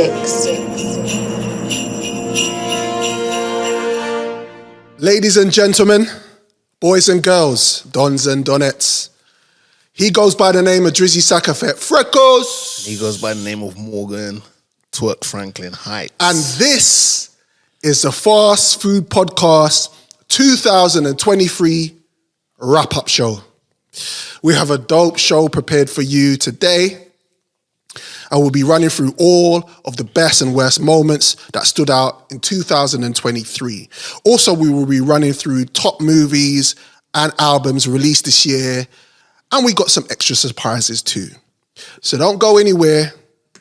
mix. Ladies and gentlemen, boys and girls, dons and donettes, he goes by the name of Drizzy Sakafet Freckles. He goes by the name of Morgan Twerk Franklin Heights. And this is the Fast Food Podcast 2023 wrap-up show. We have a dope show prepared for you today. I will be running through all of the best and worst moments that stood out in 2023. Also, we will be running through top movies and albums released this year. And we got some extra surprises too. So don't go anywhere.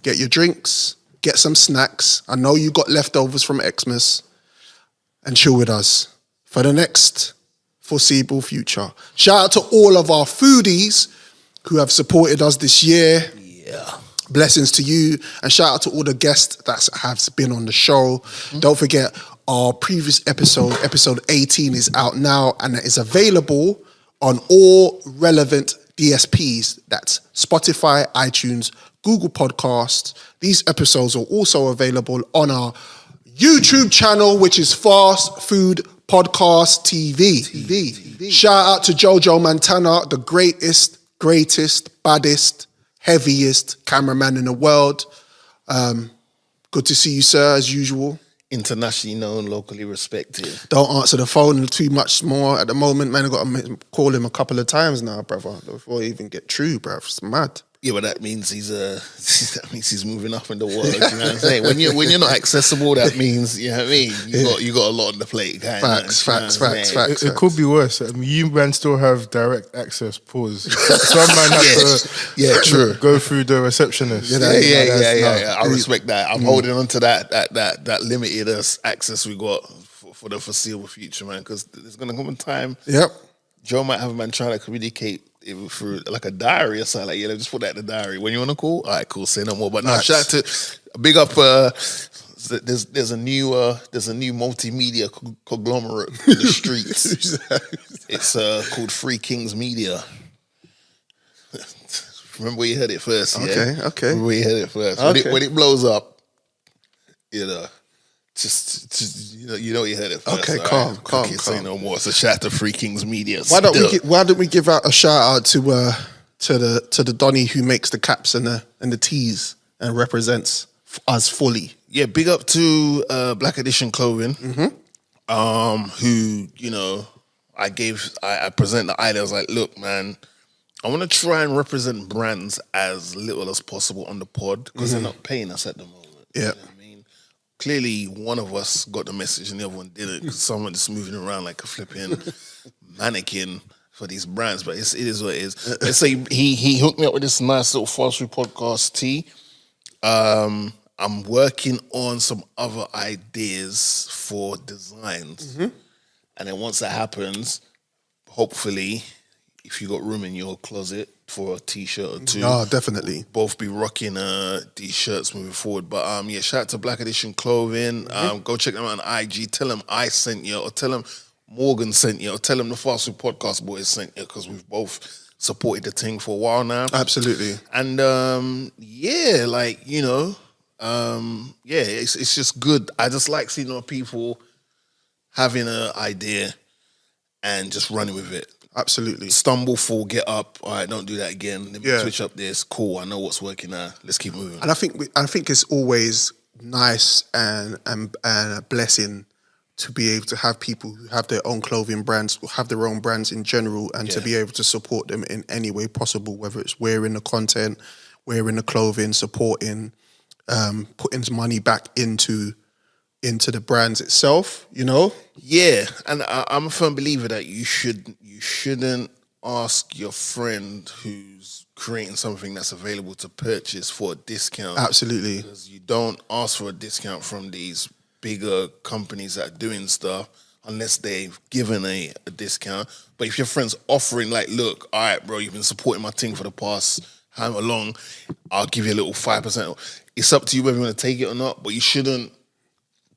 Get your drinks, get some snacks. I know you got leftovers from Xmas. And chill with us for the next foreseeable future. Shout out to all of our foodies who have supported us this year. Yeah. Blessings to you, and shout out to all the guests that have been on the show. Don't forget, our previous episode 18 is out now, and it is available on all relevant DSPs. That's Spotify, iTunes, Google Podcasts. These episodes are also available on our YouTube channel, which is Fast Food Podcast TV. Shout out to Jojo Montana, the greatest, baddest, heaviest cameraman in the world. Good to see you, sir, as usual. Internationally known, locally respected. Don't answer the phone too much more at the moment, man. I've got to call him a couple of times now, brother, before I even get through, bruv. It's mad. Yeah, but that means he's moving up in the world. You know what I'm saying? When you're not accessible, that means, you know what I mean. You got a lot on the plate. Facts. It could be worse. I mean, you man still have direct access. Pause. Some man have to go through the receptionist. Yeah. I respect that. I'm holding on to that limited access we got for the foreseeable future, man. Because there's gonna come a time. Yep. Joe might have a man trying to communicate through like a diary or something. Like, just put that in the diary. When you want to call, all right, cool. Say no more. But now, shout out to big up. There's a new multimedia conglomerate in the streets. It's called Free Kings Media. Remember where you heard it first? Okay. Remember where you heard it first. Okay. When it blows up, just you know you heard it first. Okay, right? calm. Say no more. So shout out to Free Kings Media. Why don't we give out a shout out to the Donny who makes the caps and the tees and represents us fully. Yeah, big up to Black Edition Clothing. Who I present the idea. I was like, look, man, I want to try and represent brands as little as possible on the pod because they're not paying us at the moment. Yeah. You know what I mean? Clearly, one of us got the message and the other one didn't because someone just moving around like a flipping mannequin for these brands. But it is what it is. Let's say he hooked me up with this nice little Fast Food Podcast tee. I'm working on some other ideas for designs. And then once that happens, hopefully, if you got room in your closet for a t-shirt or two. Oh, definitely. We'll both be rocking these shirts moving forward. But shout out to Black Edition Clothing. Go check them out on IG. Tell them I sent you, or tell them Morgan sent you, or tell them the Fast Food Podcast boys sent you, because we've both supported the thing for a while now. Absolutely. And it's just good. I just like seeing people having an idea and just running with it. Absolutely. Stumble, fall, get up. All right, don't do that again. Let me Yeah. switch up this. Cool. I know what's working now. Let's keep moving. And I think it's always nice and a blessing to be able to have people who have their own clothing brands, have their own brands in general, and to be able to support them in any way possible, whether it's wearing the content, wearing the clothing, supporting, putting some money back into the brands itself, you know? Yeah, and I'm a firm believer that you shouldn't ask your friend who's creating something that's available to purchase for a discount. Absolutely. Because you don't ask for a discount from these bigger companies that are doing stuff unless they've given a discount. But if your friend's offering, like, look, all right, bro, you've been supporting my thing for the past however long, I'll give you a little 5%. It's up to you whether you want to take it or not, but you shouldn't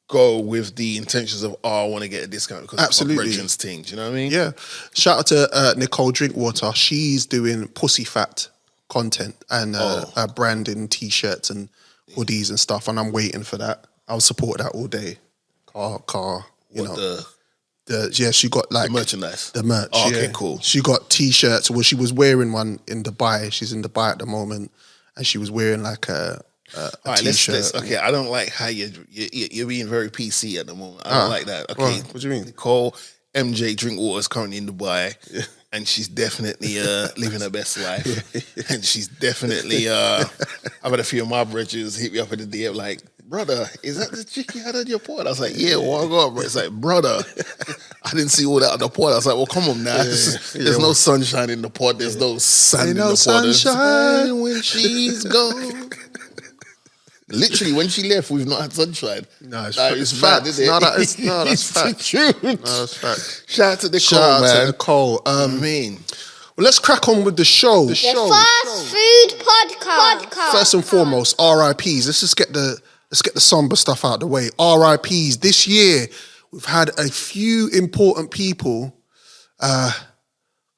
go with the intentions of, I want to get a discount because Absolutely. it's my brethren's thing. Do you know what I mean? Yeah. Shout out to Nicole Drinkwater. She's doing pussy fat content and branding T-shirts and hoodies and stuff, and I'm waiting for that. I'll support that all day. Car, you know. She got like The merchandise. The merch. Oh, okay, cool. She got t-shirts. Well, she was wearing one in Dubai. She's in Dubai at the moment, and she was wearing like a all right, t-shirt. okay, I don't like how you're being very PC at the moment. I don't like that. Okay, what do you mean? Nicole MJ Drinkwater is currently in Dubai, and she's definitely living her best life. And she's definitely. I've had a few of my bridges hit me up in the DM like, brother, is that the chick you had on your pod? I was like, yeah, what I got, bro? It's like, brother, I didn't see all that on the pod. I was like, well, come on now. There's no sunshine in the pod. There's no sun in the pod. Sunshine when she's gone. Literally, when she left, we've not had sunshine. No, it's mad, fact. isn't it? No, that's fact. True. No, that's fact. Shout out to Nicole, Shout out man. to Nicole. Well, let's crack on with the show. The Fast Food Podcast. First and foremost, R.I.Ps. Let's just get the somber stuff out of the way. R.I.Ps. This year, we've had a few important people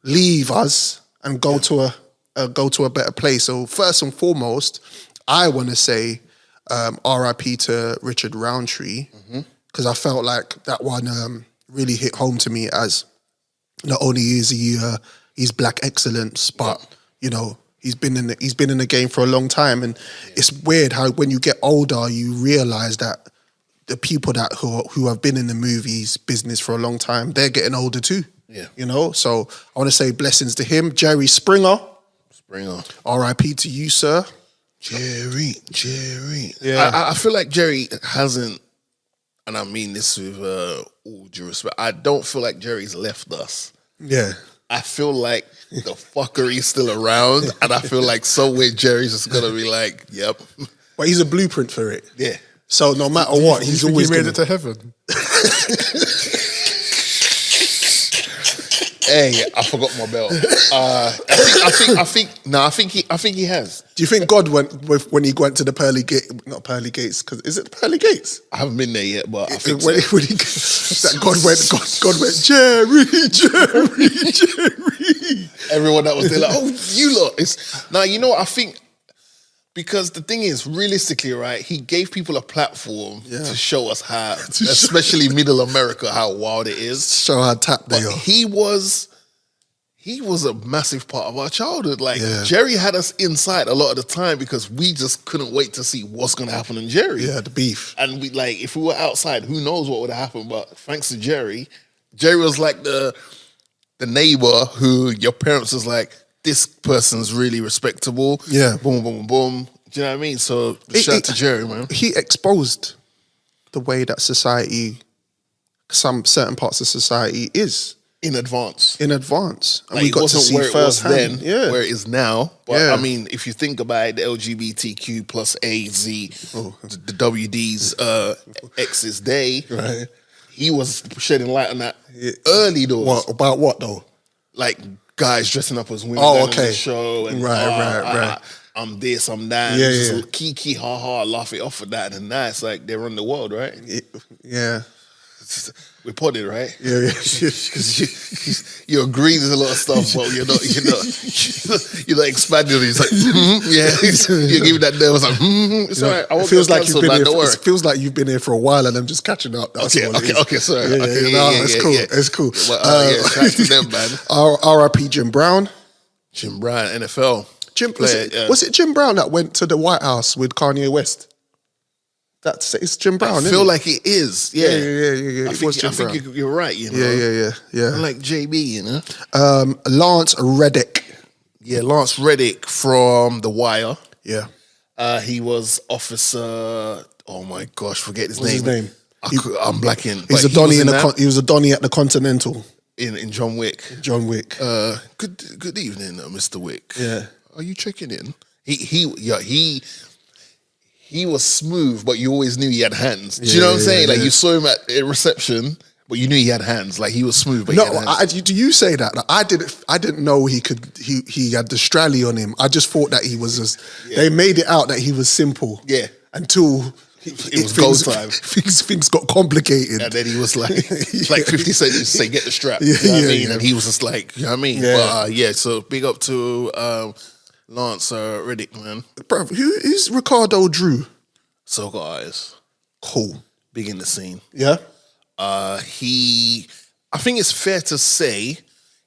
leave us and go to a better place. So first and foremost, I want to say R.I.P. to Richard Roundtree, because I felt like that one really hit home to me, as not only is he's black excellence, but you know, he's been in the game for a long time, and it's weird how when you get older you realize that the people that who have been in the movies business for a long time, they're getting older too. Yeah, you know. So I want to say blessings to him. Jerry Springer, R.I.P. to you, sir. Jerry. Yeah, I feel like Jerry hasn't, and I mean this with all due respect, I don't feel like Jerry's left us. Yeah. I feel like the fuckery's still around, and I feel like somewhere Jerry's just gonna be like, yep. But he's a blueprint for it. Yeah. So no matter what, he's always made it to heaven. Hey, I forgot my belt. I think he has. Do you think God went when he went to the pearly gate? Not pearly gates, because is it the pearly gates? I haven't been there yet, but I think when so. God went, Jerry. Everyone that was there like, oh, you lot. Now, you know what I think? Because the thing is, realistically, right, he gave people a platform to show us how, especially middle America, how wild it is. Show how tapped they are. He was a massive part of our childhood. Like, Jerry had us inside a lot of the time because we just couldn't wait to see what's going to happen in Jerry. Yeah, the beef. And we if we were outside, who knows what would have happened. But thanks to Jerry was like the neighbor who your parents was like, this person's really respectable. Yeah. Boom, boom, boom. Do you know what I mean? So shout out to Jerry, man. He exposed the way that society, some certain parts of society is. In advance. And Like, we got to see where it was firsthand. then, where it is now. But I mean, if you think about it, the LGBTQ plus AZ, the WD's X's day, Right. he was shedding light on that early doors. What about what though? Like guys dressing up as women Oh, on okay. the show. And, Right. I'm this, I'm that. Yeah, Just kiki, ha ha, laugh it off of that. And now it's like they run the world, right? Yeah. We're potted, right? Yeah. Because you agree with a lot of stuff, but you're not expanding it. It's like, you're giving that there. It's like, it's all right. I won't It feels get like you've cancelled, been man, here. don't worry. It feels like you've been here for a while, and I'm just catching up. That's Okay, what it is. okay, sorry. Yeah, Okay, it's cool. yeah. It's cool. Well, shout out to them, man. R.I.P. Jim Brown. Jim Brown, NFL. Was it Jim Brown that went to the White House with Kanye West? It's Jim Brown. I feel like it is. Yeah. I think you're right. You know. Yeah. I like JB. You know. Lance Reddick. Yeah, Lance Reddick from The Wire. Yeah. He was Officer. Oh my gosh, forget his What's name. his name? I'm blacking. He was a Donnie he was a Donnie at the Continental. In John Wick. John Wick. Good evening, Mr. Wick. Yeah. Are you checking in? He was smooth, but you always knew he had hands. Do you know what I'm saying? Like you saw him at a reception, but you knew he had hands. Like he was smooth, but he had hands. Do you say that? Like, I didn't know he had the strally on him. I just thought that he was just. They made it out that he was simple. Yeah. Until it was gold time. Things got complicated. And then he was like 50 Cent used to say, get the strap. You know what I mean? And he was just like, you know what I mean? Yeah. But so big up to Lance Reddick, man. Bro, who's Ricardo Drew? soca artist, Cool. big in the scene. Yeah. I think it's fair to say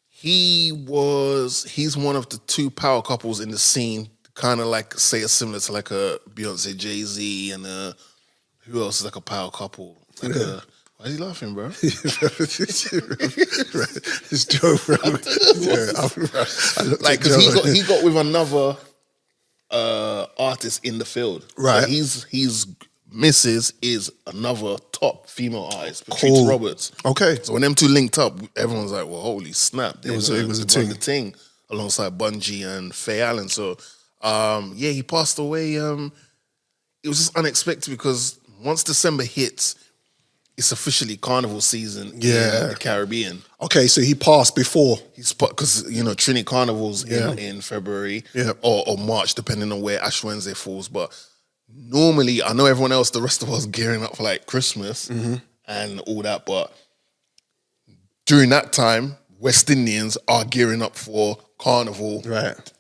he's one of the two power couples in the scene, kind of like say it's similar to like a Beyonce, Jay-Z, and who else is like a power couple? Like why are you laughing, bro? It's Joe, bro. Like, because he got with another artist in the field. Right. So his missus is another top female artist, Cool. Patrice Roberts. Okay. So when them two linked up, everyone's like, well, holy snap. It was a the ting alongside Bungie and Faye Allen. So, he passed away. It was just unexpected because once December hits, it's officially carnival season in the Caribbean. Okay, so he passed before. Because, Trinity Carnival's in February or March, depending on where Ash Wednesday falls. But normally, I know everyone else, the rest of us, gearing up for like Christmas and all that. But during that time, West Indians are gearing up for Carnival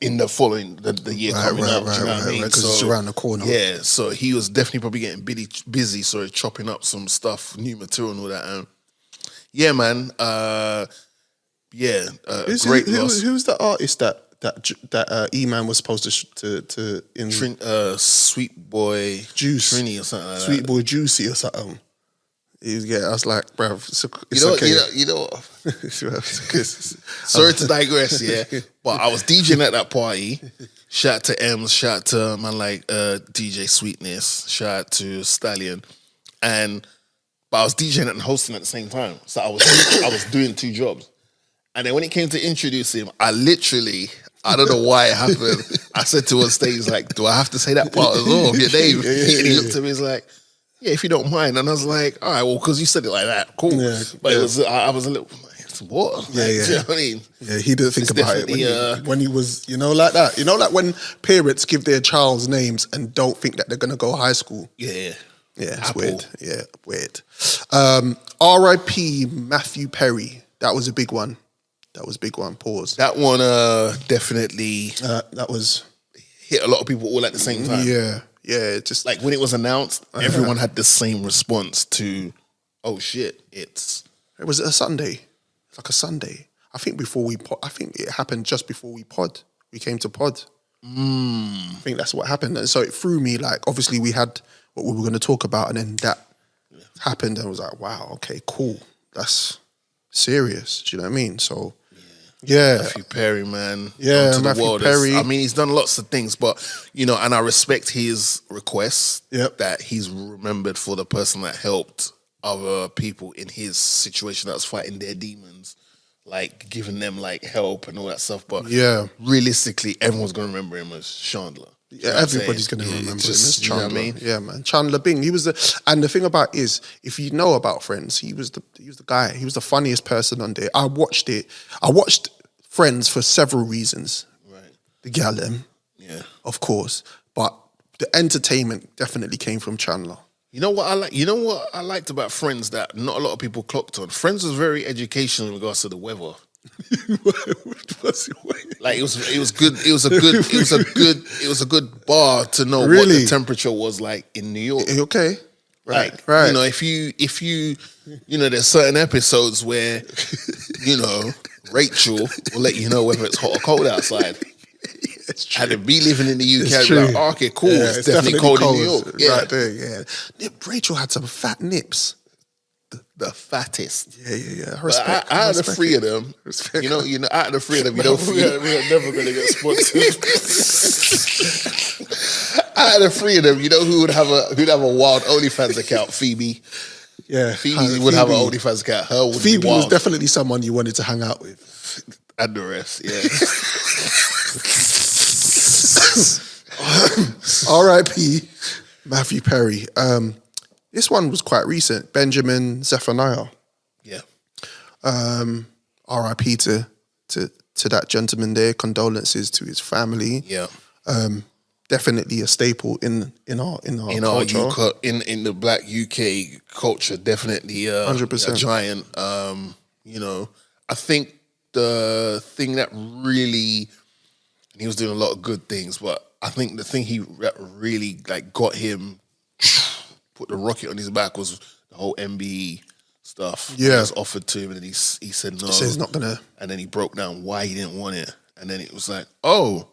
in the following the year coming up. Do you know what I mean? Because it's around the corner. Yeah, so he was definitely probably getting busy, so chopping up some stuff, new material and all that. And yeah, man. Great loss. Who's the artist that E-Man was supposed to in Sweet Boy Juice, Trini or something like Sweet that. Boy Juicy or something. I was like, bruv, it's You know, okay. you know. Sorry to digress, but I was DJing at that party. Shout out to Ems, shout out to man like DJ Sweetness, shout out to Stallion, but I was DJing and hosting at the same time, so I was doing two jobs. And then when it came to introduce him, I don't know why it happened. I said to him on stage, like, do I have to say that part as well of your name? And he looked at me, he's like, yeah, if you don't mind. And I was like, all right, well, because you said it like that, cool. But it was, I was a little, what? Yeah, Do you know what I mean? Yeah, he didn't think It's about it when he was, like that. Like when parents give their child's names and don't think that they're going to go high school. Yeah. Yeah, it's Apple. weird. Yeah, weird. R.I.P. Matthew Perry. That was a big one. Pause. That one definitely That was hit a lot of people all at the same time. Yeah. Just Like when it was announced, everyone had the same response to, oh shit, it was a Sunday. It's like a Sunday. I think I think it happened just before we came to pod. I think that's what happened. And so it threw me, like, obviously we had what we were going to talk about, and then that happened, and I was like, wow, okay, cool. That's serious. Do you know what I mean? So, yeah. Matthew Perry, man. Yeah, onto the Matthew world. Perry. I mean, he's done lots of things, but, and I respect his request that he's remembered for the person that helped other people in his situation that was fighting their demons, like giving them like help and all that stuff. But realistically, everyone's going to remember him as Chandler. Yeah, everybody's going to remember him as Chandler. You know what I mean? Yeah, man. Chandler Bing. He was and the thing about is, if you know about Friends, he was the guy. He was the funniest person on there. I watched Friends for several reasons. Right. The Gallem, of course, but the entertainment definitely came from Chandler. You know what I like? You know what I liked about Friends that not a lot of people clocked on? Friends was very educational in regards to the weather. Like it was good. It was a good bar to know what the temperature was like in New York. Okay. Right. If you there's certain episodes where, Rachel will let you know whether it's hot or cold outside. And to be living in the UK, I'd be like, oh, okay, cool. Yeah, it's definitely cold in New York. Yeah. Right there, yeah. Rachel had some fat nips. The fattest. Yeah. Respect. Out of the three of them, out of the three of them, we're never going to get sponsored. Out of the three of them, who'd have a wild OnlyFans account? Phoebe. Yeah, Phoebe would have an OnlyFans account. Her would Phoebe be wild. was definitely someone you wanted to hang out with. And the rest, yeah. R.I.P. Matthew Perry. This one was quite recent. Benjamin Zephaniah. Yeah. R.I.P. to that gentleman there. Condolences to his family. Yeah. Definitely a staple in our culture. In the Black UK culture, definitely 100%. a giant. I think the thing that really, and he was doing a lot of good things, but I think the thing that really like got him put the rocket on his back was the whole MBE stuff. Yeah. It was offered to him, and he said no. He said he's not gonna. And then he broke down why he didn't want it, and then it was like, oh.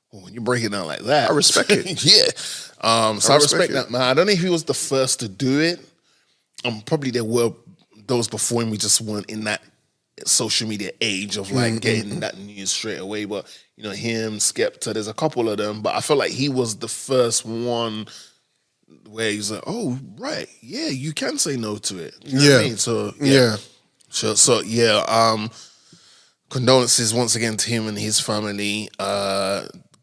Well, when you break it down like that, I respect it. Yeah. So I respect it. that, man. I don't know if he was the first to do it. Probably there were those before him. We just weren't in that social media age of like getting that news straight away. But you know, him, Skepta, there's a couple of them. But I feel like he was the first one where he's like, oh, right, yeah, you can say no to it. You know what I mean? So Yeah. So yeah. Condolences once again to him and his family.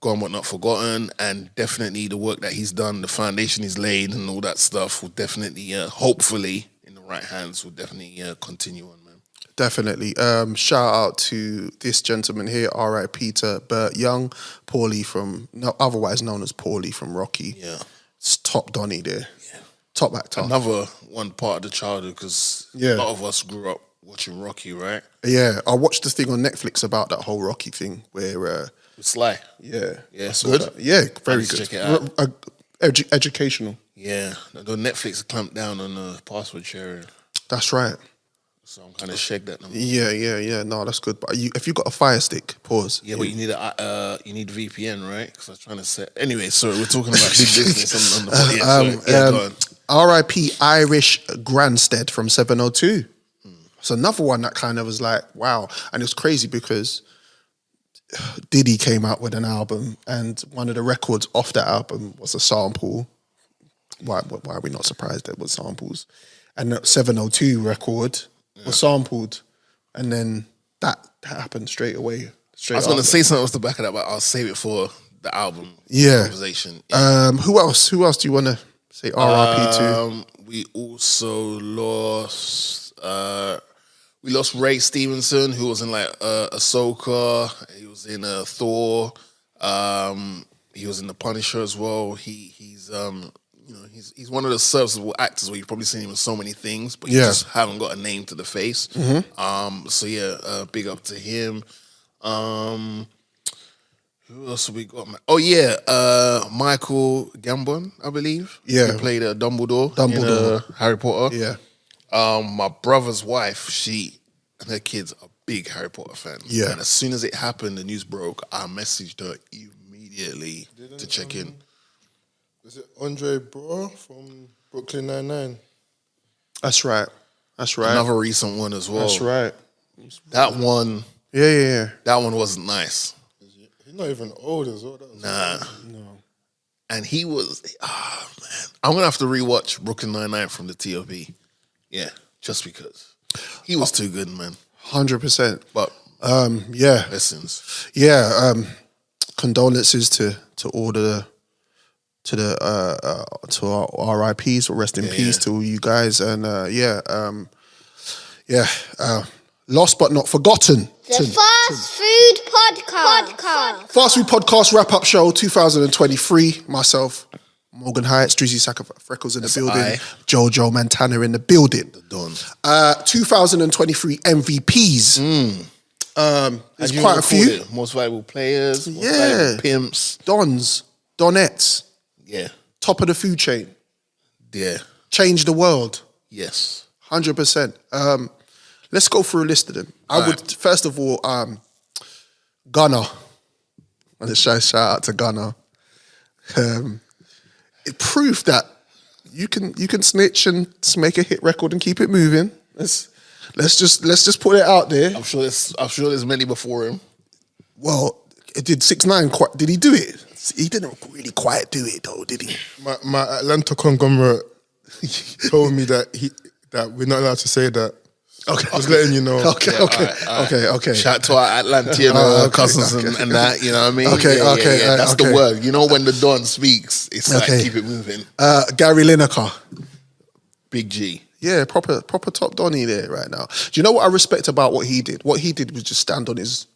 Gone but not forgotten, and definitely the work that he's done, the foundation he's laid, and all that stuff will definitely, hopefully, in the right hands, will definitely continue on, man. Definitely. Shout out to this gentleman here, R.I.P. to Burt Young, otherwise known as Paulie from Rocky. Yeah, it's top Donny there. Yeah, top actor. Another one part of the childhood because a lot of us grew up watching Rocky, right? Yeah, I watched this thing on Netflix about that whole Rocky thing where. With Sly. Yeah. Yeah, it's good. Yeah, very Please good. check it out. Educational. Yeah, the Netflix clamped down on the password sharing. That's right. So I'm kind of shagged that number. Yeah. No, that's good. But if you got a Fire Stick, pause. Yeah, but you need VPN, right? Because I was trying to set. Anyway, sorry, we're talking about big business on the podcast. Go on. R.I.P. Irish Grandstead from 702. It's another one that kind of was like, wow. And it's crazy because Diddy came out with an album, and one of the records off that album was a sample. Why are we not surprised there was samples? And the 702 record was sampled, and then that happened straight away. I was going to say something off the back of that, but I'll save it for the album conversation. Who else? Who else do you want to say R.I.P. to? We also lost. We lost Ray Stevenson, who was in like Ahsoka. He was in Thor. He was in The Punisher as well. He's one of the serviceable actors where you've probably seen him in so many things, but you just haven't got a name to the face. So yeah, big up to him. Who else have we got? Oh yeah, Michael Gambon, I believe. Yeah, he played Dumbledore in Harry Potter. Yeah. My brother's wife, she and her kids are big Harry Potter fans. Yeah. And as soon as it happened, the news broke, I messaged her immediately to check in. Is it Andre Braugher from Brooklyn Nine-Nine? That's right. Another recent one as well. That's right. That one. Yeah. That one wasn't nice. He's not even old as well. No. And he was, man. I'm going to have to rewatch Brooklyn Nine-Nine from the TOP. Yeah, just because. He was too good, man. 100%. But, yeah. Lessons. Yeah, condolences to all to our RIPs, or rest in peace to all you guys. And lost but not forgotten. The Fast Food Podcast. Fast Food Podcast wrap-up show 2023. Myself, Morgan Hyatt, Strizzy Saka Freckles in the building. Jojo Montana in the building. The Don. 2023 MVPs. There's quite a few. Most valuable players, most valuable pimps. Dons, Donettes. Yeah. Top of the food chain. Yeah. Change the world. Yes. 100%. Let's go through a list of them. I would, first of all, Gunna. And shout out to Gunna. It proved that you can snitch and make a hit record and keep it moving. Let's just put it out there. I'm sure there's many before him. Well, it did 6ix9ine. Did he do it? He didn't really quite do it though, did he? My Atlanta conglomerate told me that we're not allowed to say that. Okay, just letting you know. Okay. Shout out to our Atlantean cousins and that, you know what I mean? Okay. That's the word. You know when the Don speaks, it's like keep it moving. Gary Lineker. Big G. Yeah, proper top Donny there right now. Do you know what I respect about what he did? What he did was just stand on his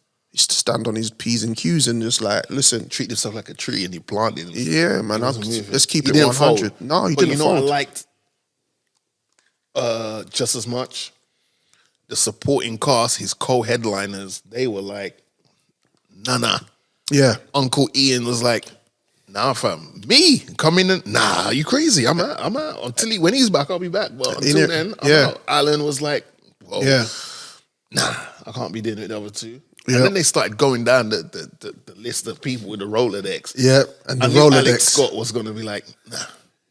P's and Q's and just like, listen. Treat himself like a tree and he planted him. Yeah, man. Let's keep it didn't 100. Fold. No, he but didn't you know fold. what I liked just as much? The supporting cast, his co-headliners, they were like, nah. Yeah. Uncle Ian was like, Nah, fam. Me coming in? Nah, are you crazy? I'm out. Until when he's back, I'll be back. But until then, I'm out. Alan was like, whoa. Yeah. Nah, I can't be doing it the other two. Yeah. And then they started going down the list of people with the Rolodex. Yeah, and the I knew Rolodex. Alex Scott was going to be like, nah.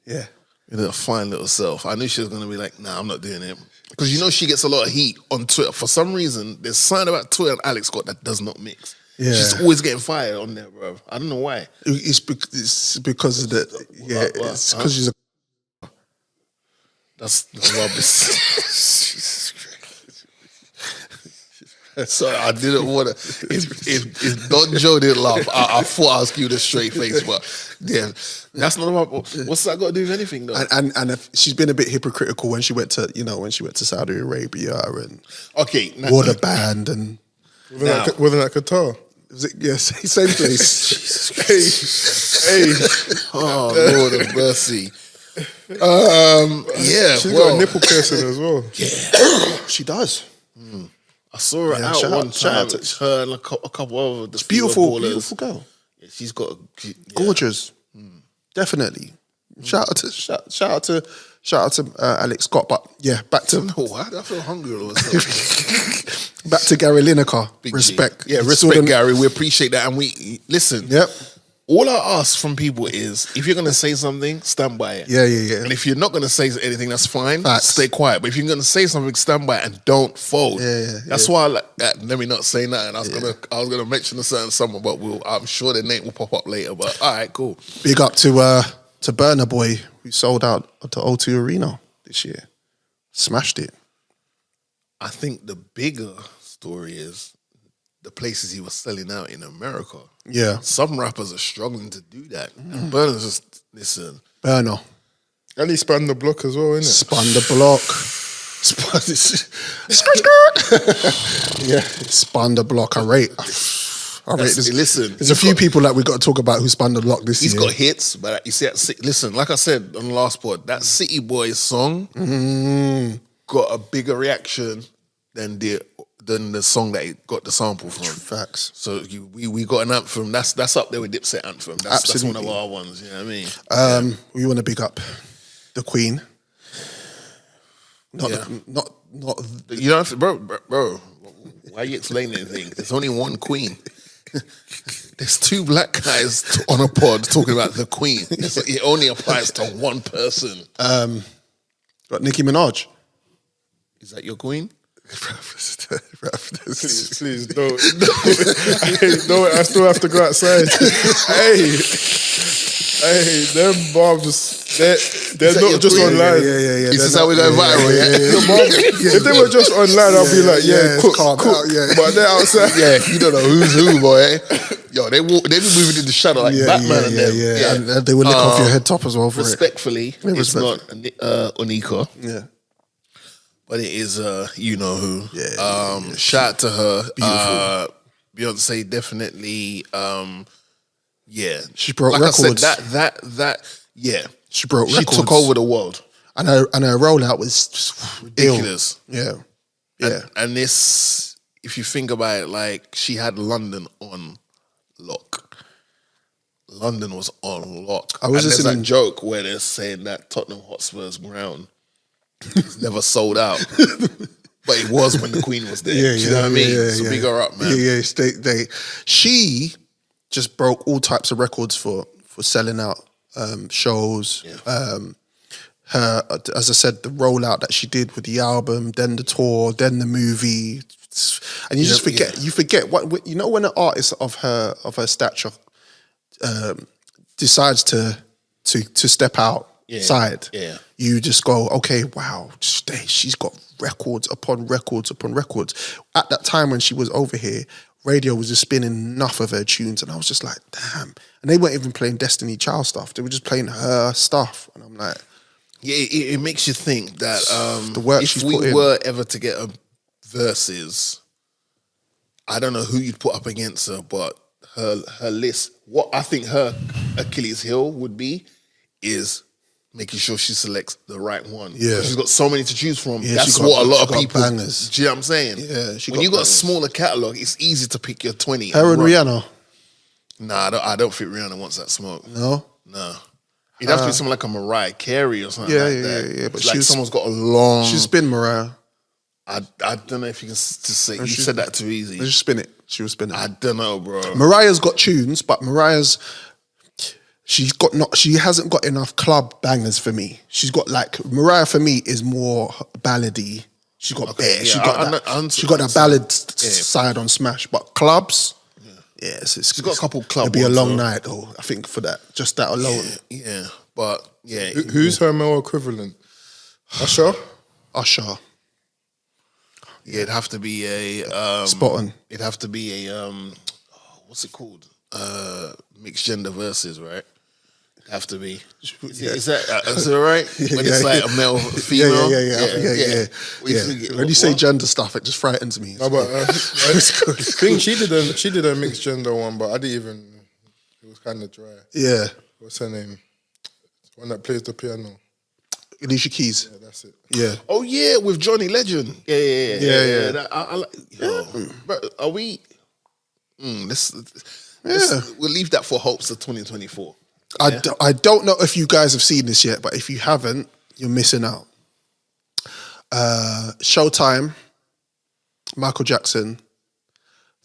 Yeah. You're a fine little self. I knew she was going to be like, nah, I'm not doing it. Because you know she gets a lot of heat on Twitter. For some reason, there's something about Twitter and Alex Scott that does not mix. Yeah. She's always getting fired on there, bro. I don't know why. It's because of the... Yeah, it's because she's a... That's rubbish. Jesus Christ. Sorry, I didn't want to. If Don Joe didn't laugh, I thought I was giving a straight face, but yeah, that's not about. What's that got to do with anything, though? And if she's been a bit hypocritical when she went to Saudi Arabia and wore the band and wasn't that Qatar? Was it, yes, same place. hey, oh Lord of mercy. Yeah, she's got a nipple piercing as well. Yeah, she does. I saw her out one time. Her and a couple of the beautiful girl. Yeah, she's got gorgeous. Definitely. Shout out to Alex Scott. But yeah, back to I feel hungry all of a sudden. Back to Gary Lineker. Big respect. G. Yeah, respect, Gary. We appreciate that. And we listen. Yep. All I ask from people is, if you're going to say something, stand by it. Yeah. And if you're not going to say anything, that's fine. Facts. Stay quiet. But if you're going to say something, stand by it and don't fold. Yeah. That's why I like that. Let me not say nothing. I was gonna mention a certain someone, but I'm sure their name will pop up later. But all right, cool. Big up to Burna Boy, who sold out at the O2 Arena this year. Smashed it. I think the bigger story is the places he was selling out in America. Yeah. Some rappers are struggling to do that. And Burna's just, listen. Burna. And he spun the block as well, innit? Spun the block. Yeah, spun the block. I rate this. Listen. There's a few people that we got to talk about who spun the block this year. He's got hits, but you see, listen, like I said on the last pod, that City Boys song got a bigger reaction than the song that he got the sample from. Facts. So we got an anthem. That's up there with Dipset anthem. That's one of our ones. You know what I mean? We want to big up the Queen. Not. You don't have to, bro. Why are you explaining anything? There's only one Queen. There's two black guys on a pod talking about the Queen. It only applies to one person. Got Nicki Minaj. Is that your Queen? Please don't. No, I still have to go outside. Hey, them bombs, they're not just online. Yeah. This is how we go viral, yeah. If they were just online, I'll be like, cook. Yeah. But they're outside. Yeah, you don't know who's who, boy. Yo, they be moving in the shadow like Batman and them. Yeah. And they would lick off your head top as well for respectfully, it. It's not Onika. Yeah. But it is you know who. Yeah. Shout out to her. Beautiful. Beyonce definitely she broke records. I said, that she broke records. She took over the world. And her rollout was just ridiculous. Ill. Yeah. And this, if you think about it, like she had London on lock. London was on lock. I was and listening. There's a joke where they're saying that Tottenham Hotspur's ground is never sold out. But it was when the Queen was there. You know what I mean? So big her up, man. Yeah. She just broke all types of records for selling out shows. Yeah. Her, as I said, the rollout that she did with the album, then the tour, then the movie, and you just forget. Yeah. You forget what you know when an artist of her stature decides to step outside. Yeah. You just go, okay, wow, she's got records upon records upon records. At that time when she was over here, radio was just spinning enough of her tunes, and I was just like, damn. And they weren't even playing Destiny Child stuff; they were just playing her stuff, and I'm like, yeah, it makes you think that the work if she's we put in. were ever to get a versus, I don't know who you'd put up against her, but her list, what I think her Achilles heel would be, is making sure she selects the right one. Yeah. She's got so many to choose from. Yeah, That's what a lot of got people, bangers. do you know what I'm saying? Yeah, when you got a smaller catalogue, it's easy to pick your 20. Her and Rihanna. Nah, I don't think Rihanna wants that smoke. No? No. It'd have to be someone like a Mariah Carey or something Yeah, like yeah, that. yeah, but It's like she's- someone's got a long... She's been Mariah. I don't know if you can just say... You said that too easy. Let's just spin it. She was spinning. I don't know, bro. Mariah's got tunes, but she hasn't got enough club bangers for me. She's got like Mariah for me is more ballady. She got Okay, she yeah, got that ballad side on Smash, but clubs, it's got a couple club It'd be a ones, long though. night though. I think for that, just that alone. Yeah, but yeah. Who's her male equivalent? Usher? Usher, Yeah, it'd have to be a... spot on. It'd have to be a... what's it called? Mixed gender versus, right? Have to be. Is it all right? When it's like a male, female? Yeah. When you say gender stuff, it just frightens me. No, but I think she did a mixed gender one, but I didn't even. It was kind of dry. Yeah. What's her name? The one that plays the piano. Alicia Keys. Yeah, that's it. Yeah. Oh yeah, with Johnny Legend. Yeah. But are we? We'll leave that for hopes of 2024. I don't know if you guys have seen this yet, but if you haven't, you're missing out. Showtime, Michael Jackson,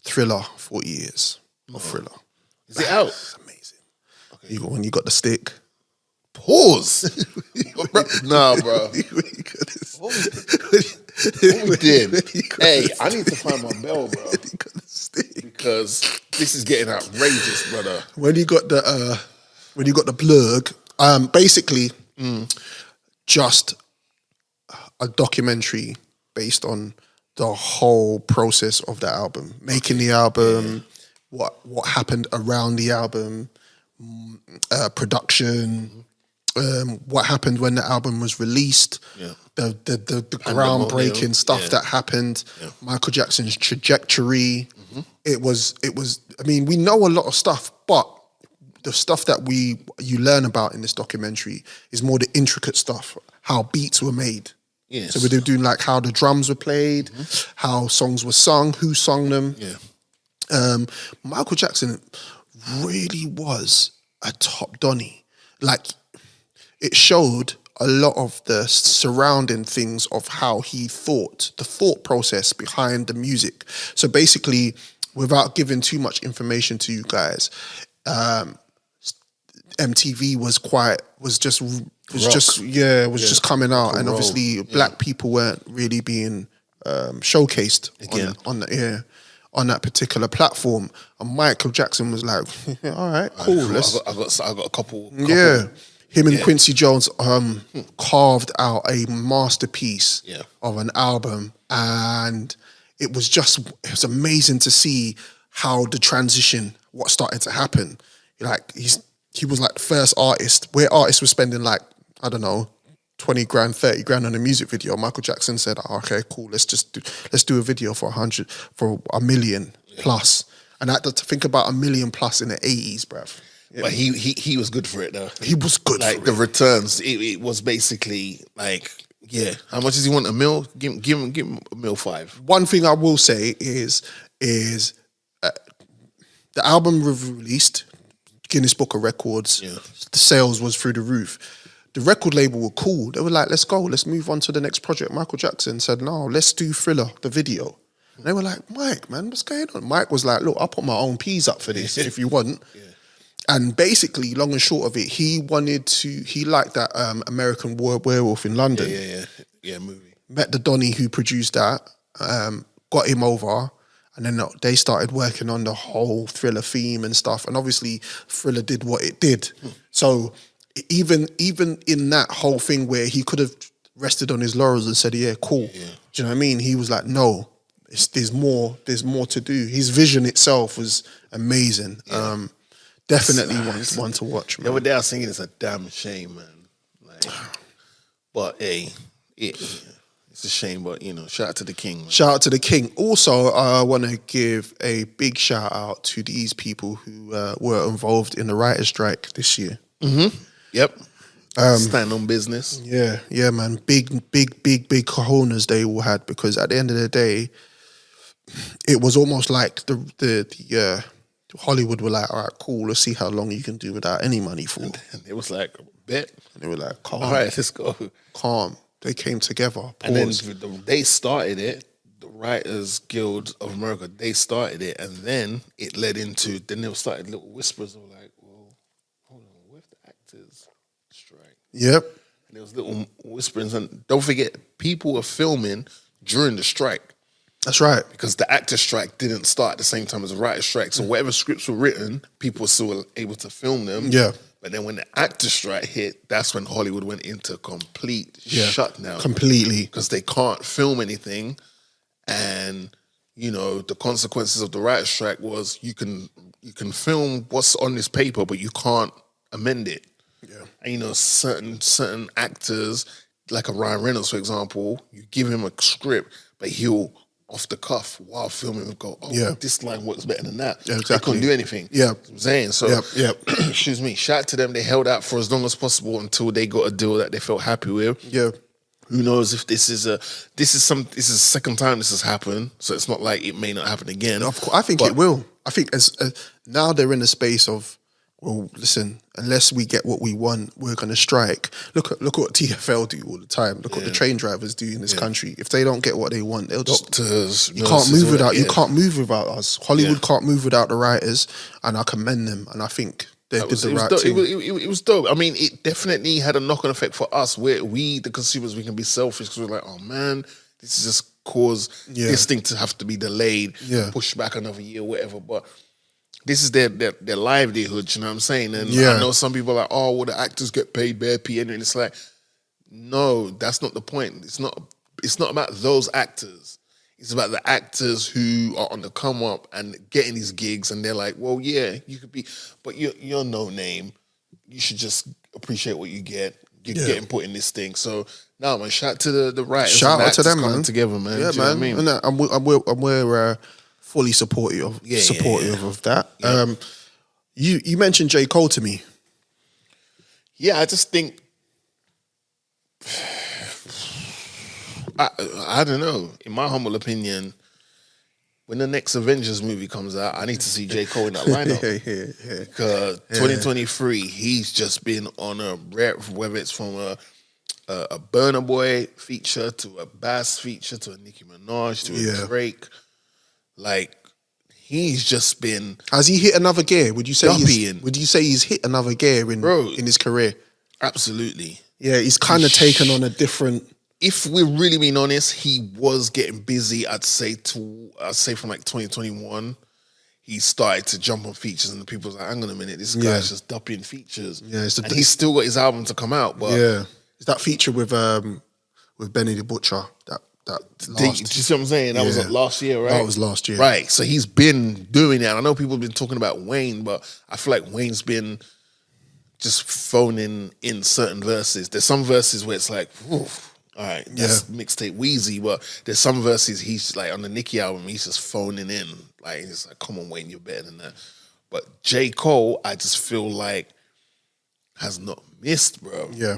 Thriller, 40 years of Thriller. Is it out? It's amazing. Okay. When you got the stick. Pause. Nah, bro. What we did? Hey, I need to find my bell, bro. Because this is getting outrageous, brother. When you got the blurg, basically just a documentary based on the whole process of the album, making the album, what happened around the album, production, what happened when the album was released, the groundbreaking stuff that happened, Michael Jackson's trajectory. It was. I mean, we know a lot of stuff, but the stuff that you learn about in this documentary is more the intricate stuff, how beats were made. Yes. So we're doing like how the drums were played, how songs were sung, who sung them. Michael Jackson really was a top Donny. Like, it showed a lot of the surrounding things of how he thought, the thought process behind the music. So basically, without giving too much information to you guys, MTV was just coming out, and obviously black people weren't really being showcased on that particular platform. And Michael Jackson was like, all right, cool. I got a couple. Him and Quincy Jones carved out a masterpiece of an album, and it was amazing to see how the transition, what started to happen. Like he was like the first artist, where artists were spending like, I don't know, 20 grand, 30 grand on a music video. Michael Jackson said, okay, cool, let's do a video for $1 million plus. And I had to think about $1 million plus in the 80s, bruv. Yeah. But he was good for it though. He was good like for the it. returns. It was basically like, how much does he want? $1 million? Give him $1.5 million. One thing I will say is the album was released, Guinness Book of Records. The sales was through the roof. The record label were cool. They were like, let's go, let's move on to the next project. Michael Jackson said, no, let's do Thriller, the video. And they were like, Mike, man, what's going on? Mike was like, look, I'll put my own peas up for this if you want. And basically, long and short of it, he liked that American Werewolf in London. Yeah, movie. Met the Donny who produced that, got him over, and then they started working on the whole Thriller theme and stuff. And obviously, Thriller did what it did. So even in that whole thing where he could have rested on his laurels and said, yeah, cool. Do you know what I mean? He was like, no, there's more to do. His vision itself was amazing. Definitely one to watch, man. Yeah, what they are singing is a damn shame, man. Like, but hey, it's a shame, but shout out to the king, man. Shout out to the king. Also, I want to give a big shout out to these people who were involved in the writer's strike this year. Yep. Stand on business. Yeah, man. Big cojones they all had, because at the end of the day, it was almost like the Hollywood were like, all right, cool, let's see how long you can do without any money for. And it was like, bet. And they were like, calm. All right, let's go. Calm. They came together. Pause. And then they started it, the Writers Guild of America, they started it, and then it led into, then there started little whispers of like, well, hold on, what if the actors strike? Yep. And there was little whisperings, and don't forget, people were filming during the strike. That's right. Because the actor strike didn't start at the same time as the writer strike. So whatever scripts were written, people were still able to film them. Yeah. But then when the actor strike hit, that's when Hollywood went into complete shutdown. Completely. Because they can't film anything. And, you know, the consequences of the writer strike was you can film what's on this paper, but you can't amend it. Yeah. And, you know, certain actors, like a Ryan Reynolds, for example, you give him a script, but he'll off the cuff while filming and go, this line works better than that. Yeah, exactly. They couldn't do anything. Yeah. That's what I'm saying. So, excuse me, shout out to them. They held out for as long as possible until they got a deal that they felt happy with. Yeah. Who knows if this is the second time this has happened, so it's not like it may not happen again. Of course, I think it will. I think as now they're in the space of, well, listen, unless we get what we want, we're going to strike. Look at what TFL do all the time. Look what the train drivers do in this country. If they don't get what they want, they'll just doctors. You can't move without. You can't move without us. Hollywood can't move without the writers, and I commend them. And I think they did the right thing. It was dope. I mean, it definitely had a knock-on effect for us. Where we, the consumers, we can be selfish because we're like, oh man, this is just caused this thing to have to be delayed, pushed back another year, whatever. But this is their livelihood, you know what I'm saying? And I know some people are like, oh, well, the actors get paid bare P, and it's like, no, that's not the point. It's not about those actors. It's about the actors who are on the come up and getting these gigs, and they're like, well, yeah, you could be, but you're no name. You should just appreciate what you get. You're getting put in this thing. So, no, man, shout out to the writers. Shout out to them, coming man. Together, man. Yeah, Do you know man. what I mean? And we're fully supportive of that. Yeah. You mentioned J. Cole to me. Yeah, I just think I don't know. In my humble opinion, when the next Avengers movie comes out, I need to see J. Cole in that lineup. Because 2023, he's just been on a rep, whether it's from a Burna Boy feature to a Bass feature to a Nicki Minaj to a Drake. Like, he's just been. Has he hit another gear? Would you say he's hit another gear in his career? Absolutely. Yeah, he's kind of taken on a different. If we're really being honest, he was getting busy. I'd say from like 2021, he started to jump on features, and the people was like, "Hang on a minute, this guy's just dumping features." Yeah, and he's still got his album to come out. But it's that feature with Benny the Butcher. Do you see what I'm saying? That was last year, right? That was last year, right? So he's been doing that. I know people have been talking about Wayne, but I feel like Wayne's been just phoning in certain verses. There's some verses where it's like, oof. All right, that's mixtape Wheezy, but there's some verses he's like on the Nicki album, he's just phoning in. Like, he's like, come on, Wayne, you're better than that. But J. Cole, I just feel like has not missed, bro. Yeah,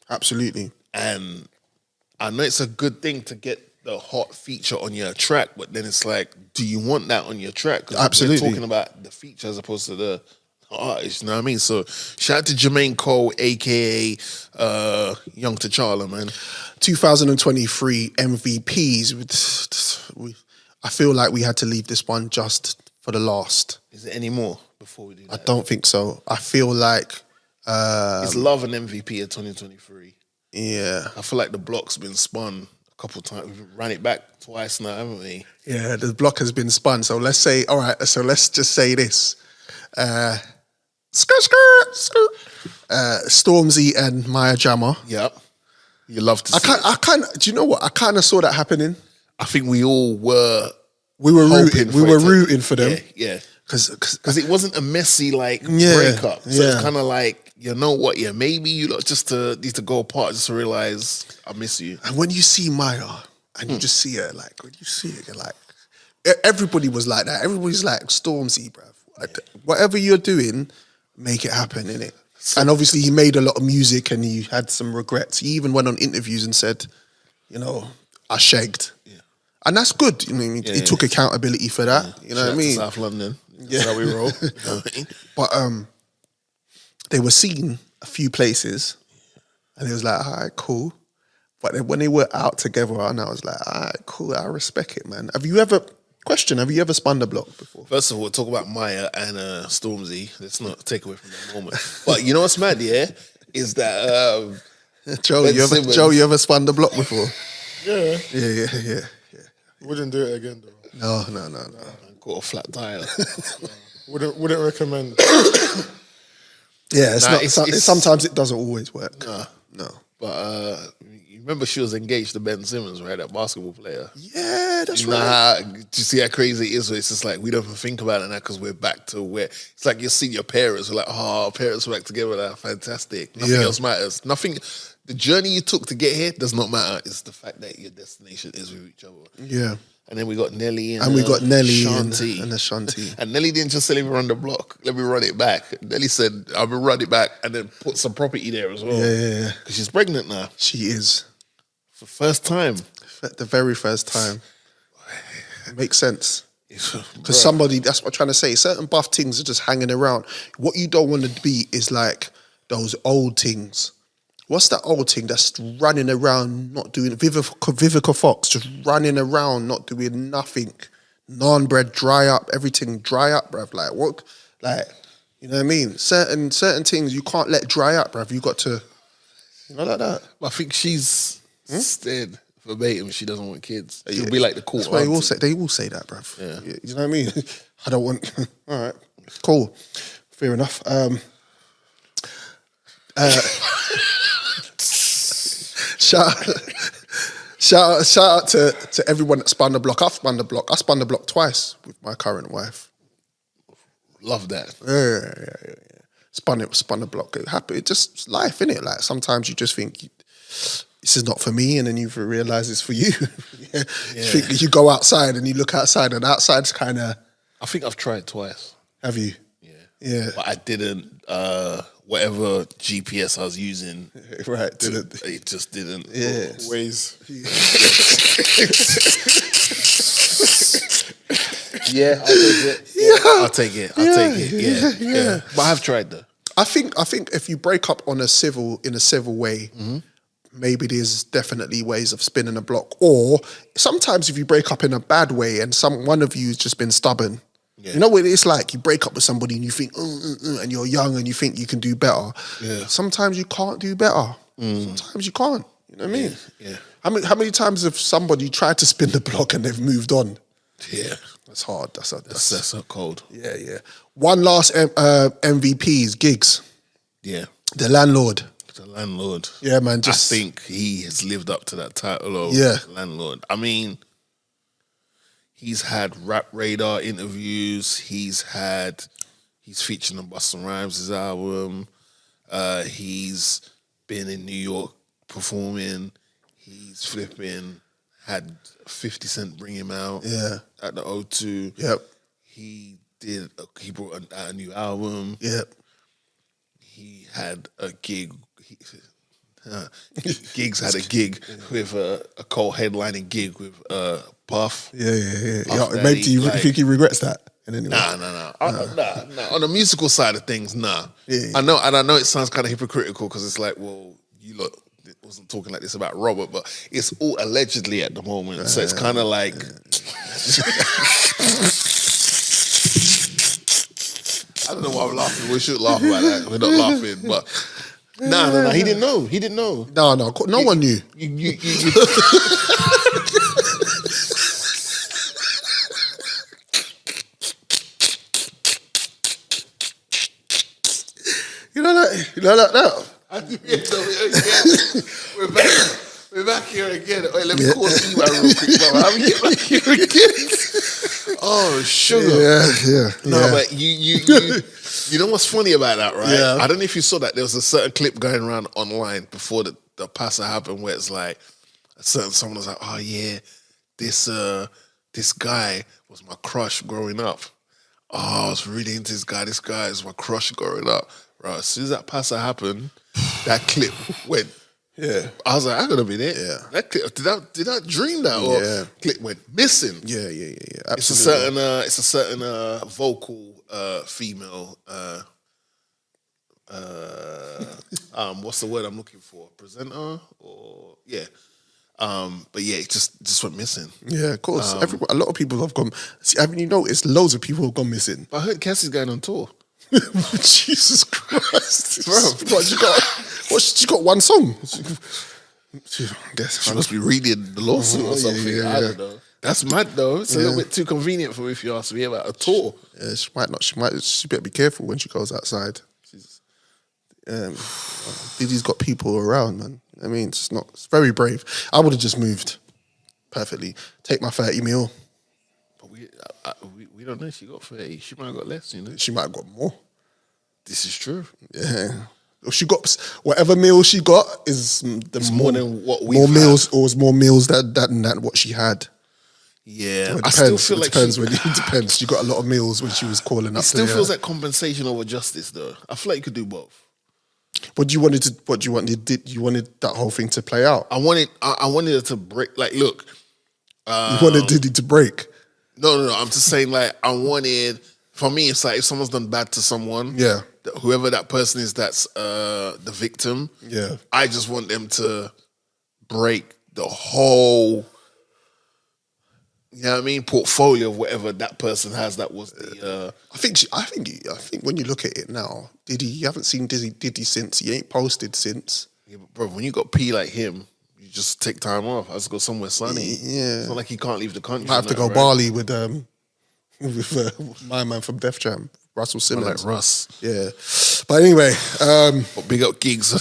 absolutely. And I know it's a good thing to get the hot feature on your track, but then it's like, do you want that on your track? Absolutely. We're talking about the feature as opposed to the artist, you know what I mean? So shout out to Jermaine Cole, aka Young T'Challa, man. 2023 MVPs. I feel like we had to leave this one just for the last. Is there any more before we do that? I don't think so. I feel like is Love an MVP of 2023? Yeah. I feel like the block's been spun a couple times. We've ran it back twice now, haven't we? Yeah, the block has been spun. So let's say, all right, so let's just say this. Stormzy and Maya Jama. Yep. You love to see I kind of, do you know what? I kind of saw that happening. I think we all were. We were rooting for them. Yeah. Because it wasn't a messy breakup. So it's kind of like, you know what? Yeah, maybe you lot just need to go apart just to realize I miss you. And when you see Maya and you just see her, like, when you see it, you're like, everybody was like that. Everybody's like, Stormzy, bruv. Whatever you're doing, make it happen, innit? And obviously he made a lot of music and he had some regrets. He even went on interviews and said, you know, I shagged. Yeah. And that's good. I mean, he took accountability for that. You know what I mean? South London. That's how we roll. You know what I mean? But they were seen a few places, and it was like, all right, cool. But then when they were out together, and I was like, all right, cool, I respect it, man. Have you ever spun the block before? First of all, talk about Maya and Stormzy. Let's not take away from that moment. But you know what's mad, yeah? Is that Joe, you ever spun the block before? Yeah. Yeah. Wouldn't do it again though. No. got a flat tire? Wouldn't recommend. Yeah, it's sometimes it doesn't always work. No. But you remember she was engaged to Ben Simmons, right? That basketball player. Yeah, that's You know right. do you see how crazy it is? Where it's just like we don't even think about it now because we're back to where it's like you see your parents. We're like, oh, our parents are back together. That's fantastic. Nothing else matters. Nothing. The journey you took to get here does not matter. It's the fact that your destination is with each other. Yeah. And then we got Nelly and Shanti. And Ashanti. And Nelly didn't just let me run the block. Let me run it back. Nelly said, I will run it back and then put some property there as well. Yeah. Because she's pregnant now. She is. For the first time. The very first time. It makes sense. Because that's what I'm trying to say. Certain buff things are just hanging around. What you don't want to be is like those old things. What's that old thing that's running around, not doing Vivica Fox, just running around, not doing nothing. Non-bread, dry up, everything dry up, bruv. Like what? Like, you know what I mean? Certain things you can't let dry up, bruv. You got to, like that. I think she's said verbatim she doesn't want kids. She'll be like the cool. That's why they will say that, bruv. Yeah. You know what I mean? I don't want. All right, cool, fair enough. Shout out to everyone that spun the block. I've spun the block. I spun the block twice with my current wife. Love that. Yeah. Spun the block. It just life, innit? Like sometimes you just think this is not for me, and then you realise it's for you. You go outside and you look outside, and outside's kind of. I think I've tried twice. Have you? Yeah. But I didn't. Whatever GPS I was using, right? It just didn't. Yeah. Ways. Yeah, I'll take it. I'll take it. Yeah. But I've tried though. I think if you break up in a civil way, maybe there's definitely ways of spinning a block. Or sometimes if you break up in a bad way and one of you's just been stubborn. Yeah. You know what it's like? You break up with somebody and you think, and you're young and you think you can do better. Yeah. Sometimes you can't do better. Sometimes you can't. You know what I mean? Yeah. How many times have somebody tried to spin the block and they've moved on? Yeah. That's hard. That's so cold. Yeah. One last MVP is Giggs. Yeah. The landlord. Yeah, man. I think he has lived up to that title of landlord. I mean, he's had Rap Radar interviews. He's featured on Busta Rhymes' album. He's been in New York performing. He's had 50 Cent bring him out at the O2. Yep. He brought out a new album. Yep. He had a gig. Giggs had a gig with a co-headlining gig with Puff. Yeah. Maybe do you think he regrets that? Nah. On the musical side of things, nah. Yeah. I know it sounds kind of hypocritical because it's like, well, you lot wasn't talking like this about Robert, but it's all allegedly at the moment. So it's kind of like. I don't know why I'm laughing. We should laugh about that. We're not laughing, but no. He didn't know. No one knew. You know that now. We're back here again. Wait, let me call Eva real quick, bro. How we get back here again? Oh, sugar. Yeah. No, but you know what's funny about that, right? Yeah. I don't know if you saw that. There was a certain clip going around online before the passer happened where it's like someone was like, oh yeah, this guy was my crush growing up. Oh, I was really into this guy. This guy is my crush growing up. Right, as soon as that passer happened, that clip went Yeah. I was like, I gotta be there. Yeah. That clip, did I dream that or clip went missing? Yeah. It's Absolutely. a certain vocal female what's the word I'm looking for? Presenter or but yeah, it just went missing. Yeah, of course. A lot of people have gone. See, haven't you noticed? Loads of people have gone missing. But I heard Cassie's going on tour. Jesus Christ, bro! She got one song. I guess She must be reading the lawsuit or something. yeah. I don't know. That's mad though. It's a little bit too convenient for me if you ask me about a tour. Yeah, she might not. She better be careful when she goes outside. Diddy's got people around, man. I mean, it's very brave. I would have just moved perfectly. Take my 30 mil. But we don't know if she got 30. She might have got less, you know. She might have got more. This is true. Yeah. If she got whatever meal she got is more than what we more meals, or was more meals than what she had. Yeah, Well, it I depends. still feel it like depends. It depends. She got a lot of meals when she was calling up. it still feels like compensation over justice, though. I feel like you could do both. What you wanted? Did you wanted that whole thing to play out? I wanted it to break. Like, look, You wanted Diddy to break. no. I'm just saying, like, I wanted. For me, it's like if someone's done bad to someone, Yeah. whoever that person is, that's the victim. Yeah. I just want them to break the whole, you know what I mean, portfolio of whatever that person has. That was the. I think when you look at it now, Diddy, you haven't seen Diddy since. He ain't posted since. Yeah, but bro, when you got P like him, you just take time off. I just go somewhere sunny. Yeah. It's not like he can't leave the country. I have to now, go right? Bali with my man from Def Jam, Russell Simmons. Like Russ. Yeah. But anyway, But big up gigs,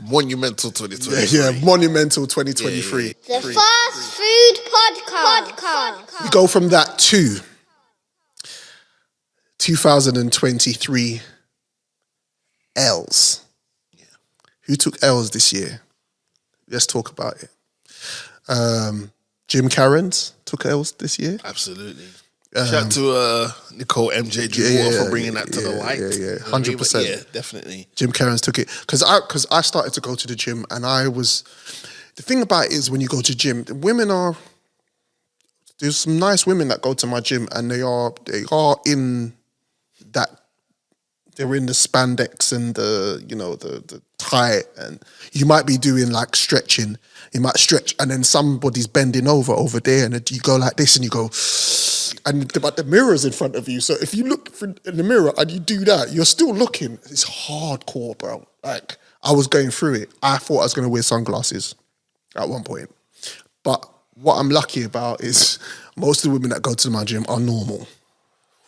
monumental 2023. yeah, monumental 2023. The Fast Food Podcast. We go from that to 2023 L's. Who took L's this year? Let's talk about it. Jim Carrens took L's this year. Absolutely. Shout out to Nicole MJ Dubois for bringing that to the light. Yeah, You know what I mean? 100%. But yeah, definitely. Jim Carrens took it because I started to go to the gym, and the thing about it is when you go to gym, there's some nice women that go to my gym, and they are in that, they're in the spandex and the tie, and you might be doing like stretching. You might stretch, and then somebody's bending over there, and you go like this, and you go, but the mirror's in front of you. So if you look in the mirror and you do that, you're still looking. It's hardcore, bro. Like, I was going through it. I thought I was going to wear sunglasses at one point. But what I'm lucky about is most of the women that go to my gym are normal.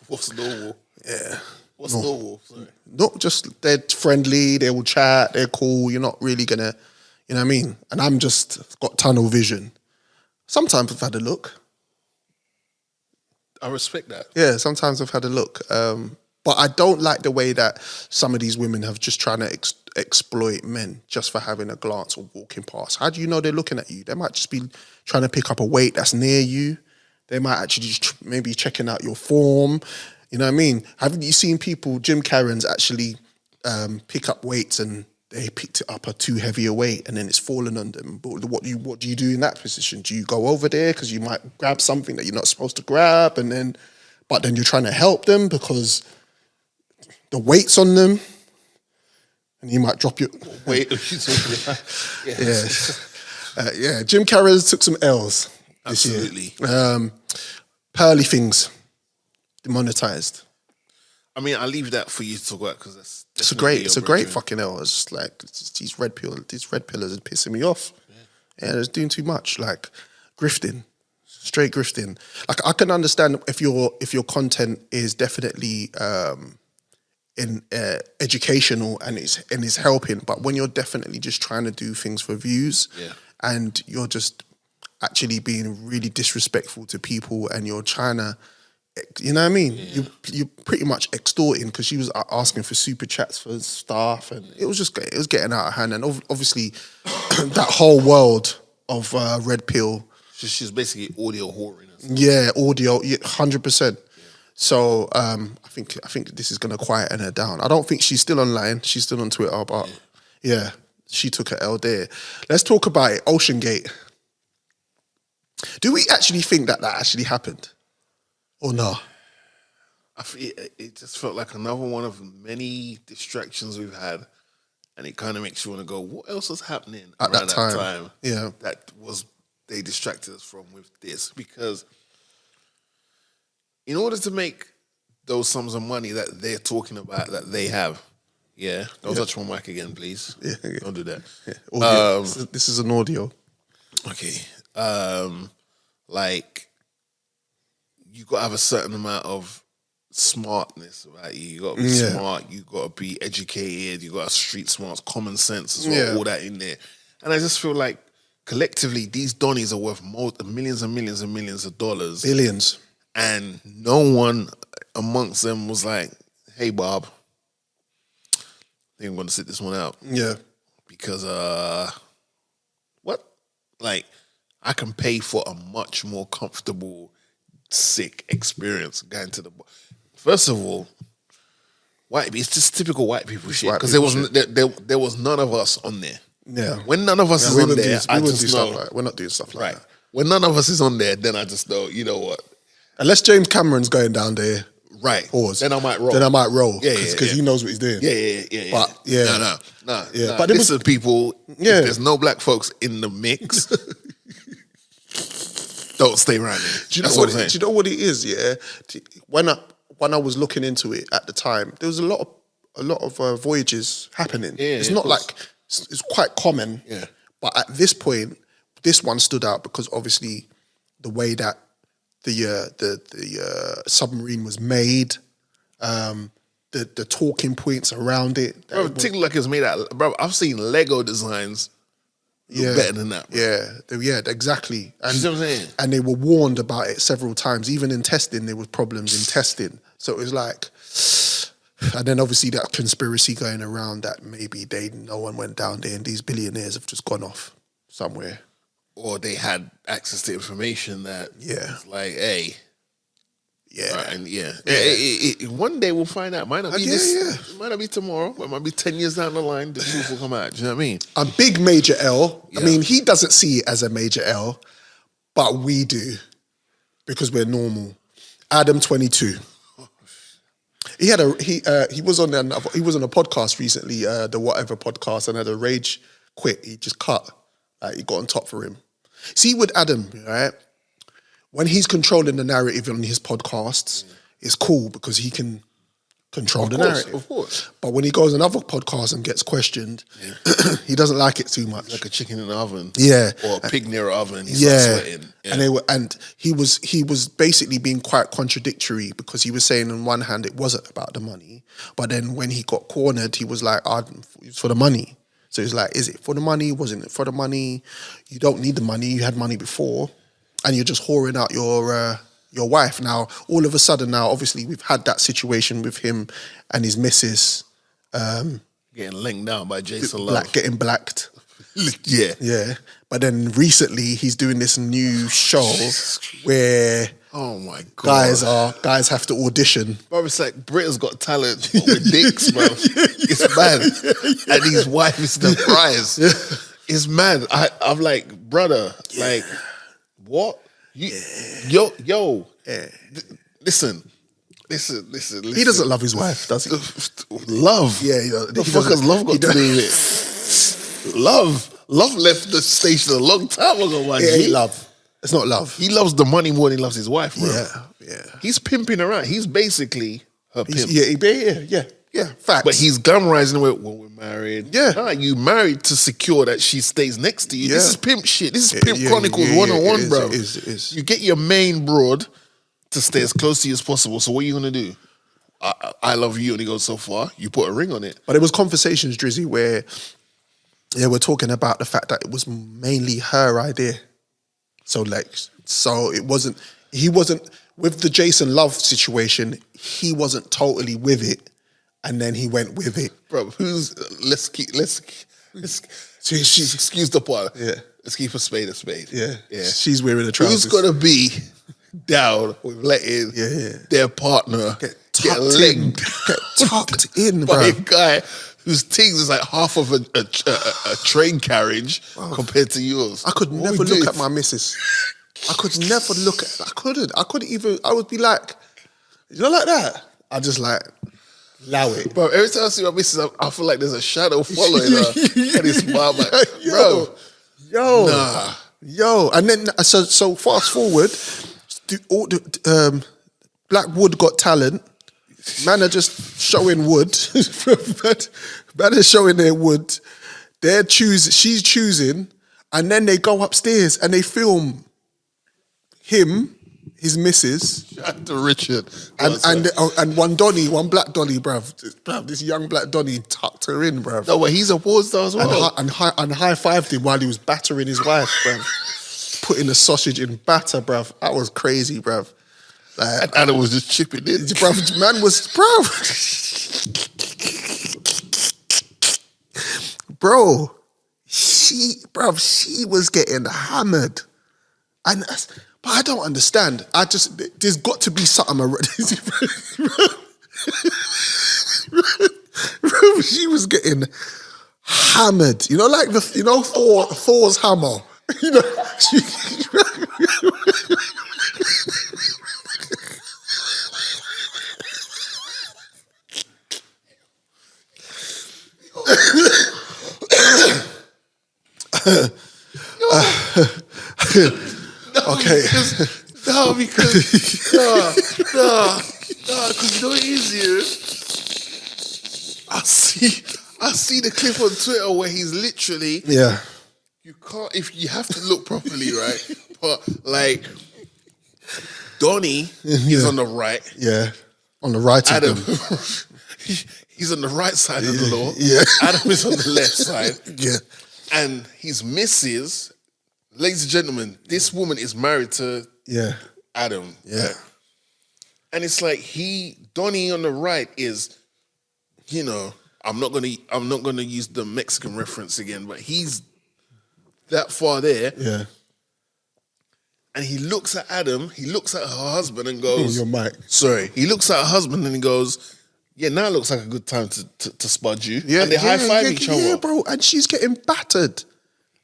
What's normal? Yeah. What's normal? Sorry. Not just, they're friendly, they will chat, they're cool. You're not really going to, you know what I mean? And I'm just got tunnel vision. Sometimes I've had a look. I respect that. Yeah, sometimes I've had a look. But I don't like the way that some of these women have just trying to exploit men just for having a glance or walking past. How do you know they're looking at you? They might just be trying to pick up a weight that's near you. They might actually just maybe checking out your form. You know what I mean? Haven't you seen people, Jim Carrens, actually pick up weights and they picked it up a too heavy a weight and then it's fallen on them? But what do you do in that position? Do you go over there because you might grab something that you're not supposed to grab, but then you're trying to help them because the weight's on them, and you might drop your Wait, yeah. Jim Carrens took some L's this absolutely. year. Pearly things demonetized. I mean, I'll leave that for you to talk about because that's It's a definitely great your fucking L. It's just like these red pillars are pissing me off. Yeah, it's doing too much. Like grifting, straight grifting. Like I can understand if your content is definitely in educational and is helping, but when you're definitely just trying to do things for views, and you're just actually being really disrespectful to people, and you're trying to, you know what I mean? You're pretty much extorting, because she was asking for super chats for stuff, and it was getting out of hand. And obviously, that whole world of red pill. She's basically audio whoring. Yeah, audio, 100%. So I think this is gonna quieten her down. I don't think she's still online. She's still on Twitter, but yeah. She took an L there. Let's talk about it. Ocean Gate. Do we actually think that actually happened? Or no? It just felt like another one of many distractions we've had. And it kind of makes you want to go, what else was happening At around that time? Yeah. That was, they distracted us from with this. Because in order to make those sums of money that they're talking about, that they have, don't touch my mic again, please. Yeah. Don't do that. Yeah. Audio. This is an audio. Okay. Like, you got to have a certain amount of smartness about you. You got to be smart. You got to be educated. You got street smarts, common sense as well. All that in there. And I just feel like collectively, these Donnies are worth millions and millions and millions of dollars. Billions. And no one amongst them was like, "Hey, Bob, I think I'm going to sit this one out." Yeah. Because what? Like, I can pay for a much more comfortable, sick experience going to the bar. First of all, it's just typical white people shit. Because there was none of us on there. Yeah. When none of us is on there, I just know. We're not doing stuff like that. When none of us is on there, then I just know, you know what? Unless James Cameron's going down there. Right. Pause. Then I might roll. Yeah. Because he knows what he's doing. Yeah. But No. Yeah. But this is people, if there's no black folks in the mix, don't stay around there. Do you know what it is? Yeah. When I was looking into it at the time, there was a lot of voyages happening. Yeah, it's not like it's quite common. Yeah. But at this point, this one stood out because obviously the way that the submarine was made, the talking points around it. Bro, particularly like it's made out. Bro, I've seen Lego designs better than that. Bro. Yeah, exactly. And, you see what I'm saying? And they were warned about it several times. Even in testing, there was problems in testing. So it was like, and then obviously that conspiracy going around that maybe no one went down there and these billionaires have just gone off somewhere. Or they had access to information that it's like, hey. Yeah. Right, and one day we'll find out. Might not be this. Might not be tomorrow. It might be 10 years down the line. The truth will come out. Do you know what I mean? A big major L. I mean, he doesn't see it as a major L, but we do because we're normal. Adam 22. He was on a podcast recently, the whatever podcast, and had a rage quit. He just cut. He got on top for him. See, with Adam, right? When he's controlling the narrative on his podcasts, it's cool because he can control the narrative. Of course. But when he goes on other podcasts and gets questioned, he doesn't like it too much. Like a chicken in the oven. Yeah. Or a pig near an oven. He starts sweating. Yeah. And he was basically being quite contradictory because he was saying on one hand it wasn't about the money, but then when he got cornered, he was like, it's for the money. So he's like, is it for the money? Wasn't it for the money? You don't need the money. You had money before. And you're just whoring out your wife. Now, all of a sudden now, obviously, we've had that situation with him and his missus. Getting linked down by Jason Love. Getting blacked. Yeah. Yeah. But then recently, he's doing this new show where... Oh my God. Guys have to audition. Bro, it's like Britain's Got Talent but with dicks, bro. It's mad. And his wife is the prize. It's mad. I'm like, brother, like, what? Yo. Listen. He doesn't love his wife, does he? Love. Yeah. The fuck has love got to do with it? Love left the station a long time ago, man. It ain't love. It's not love. He loves the money more than he loves his wife, bro. Yeah. He's pimping around. He's basically her pimp. Yeah. Facts. But he's glamorizing it when we're married. Yeah. Nah, you married to secure that she stays next to you. Yeah. This is pimp shit. This is Pimp Chronicles 101, bro. It is. You get your main broad to stay as close to you as possible. So what are you going to do? I love you, and he goes so far. You put a ring on it. But it was conversations, Drizzy, where we're talking about the fact that it was mainly her idea. So he wasn't with the Jason Love situation. He wasn't totally with it, and then he went with it. Bro, let's excuse the part. Yeah. Let's keep a spade a spade. Yeah. She's wearing a trousers. Who's gonna be down with letting their partner get tucked in, bro? by a guy whose things is like half of a train carriage compared to yours. I could never look at my missus. I could never look at. I couldn't. I couldn't even. I would be like, you know, like that. I just like allow it. Bro, every time I see my missus, I feel like there's a shadow following her. And it's wild, like, bro. Yo. And then so fast forward, Blackwood Got Talent. Man are just showing wood. Man are showing their wood. She's choosing, and then they go upstairs and they film him, his missus, Shout out to Richard. and one black Donny, bruv. This young black Donny tucked her in, bruv. No, but he's a porn star as well. And high-fived him while he was battering his wife, bruv. Putting the sausage in batter, bruv. That was crazy, bruv. Like, And Adam was just chipping in. Bruv, man was, bruv. Bro, she was getting hammered. But I don't understand. There's got to be something around. She was getting hammered. You know, like Thor's hammer. You know, okay. Because you know what it is, I see the clip on Twitter where he's literally you can't if you have to look properly, right? But like Donnie is on the right. Yeah. On the right Adam of them. he's on the right side of the law. Yeah. Adam is on the left side. Yeah. And his missus, ladies and gentlemen, this woman is married to Adam. Yeah. Right? And it's like Donnie on the right is, you know, I'm not gonna use the Mexican reference again, but he's that far there. Yeah. And he looks at Adam, he looks at her husband and goes, Your mic. Sorry. He looks at her husband and he goes, yeah, now it looks like a good time to spud you. Yeah, and they high-five each other. Yeah, bro. And she's getting battered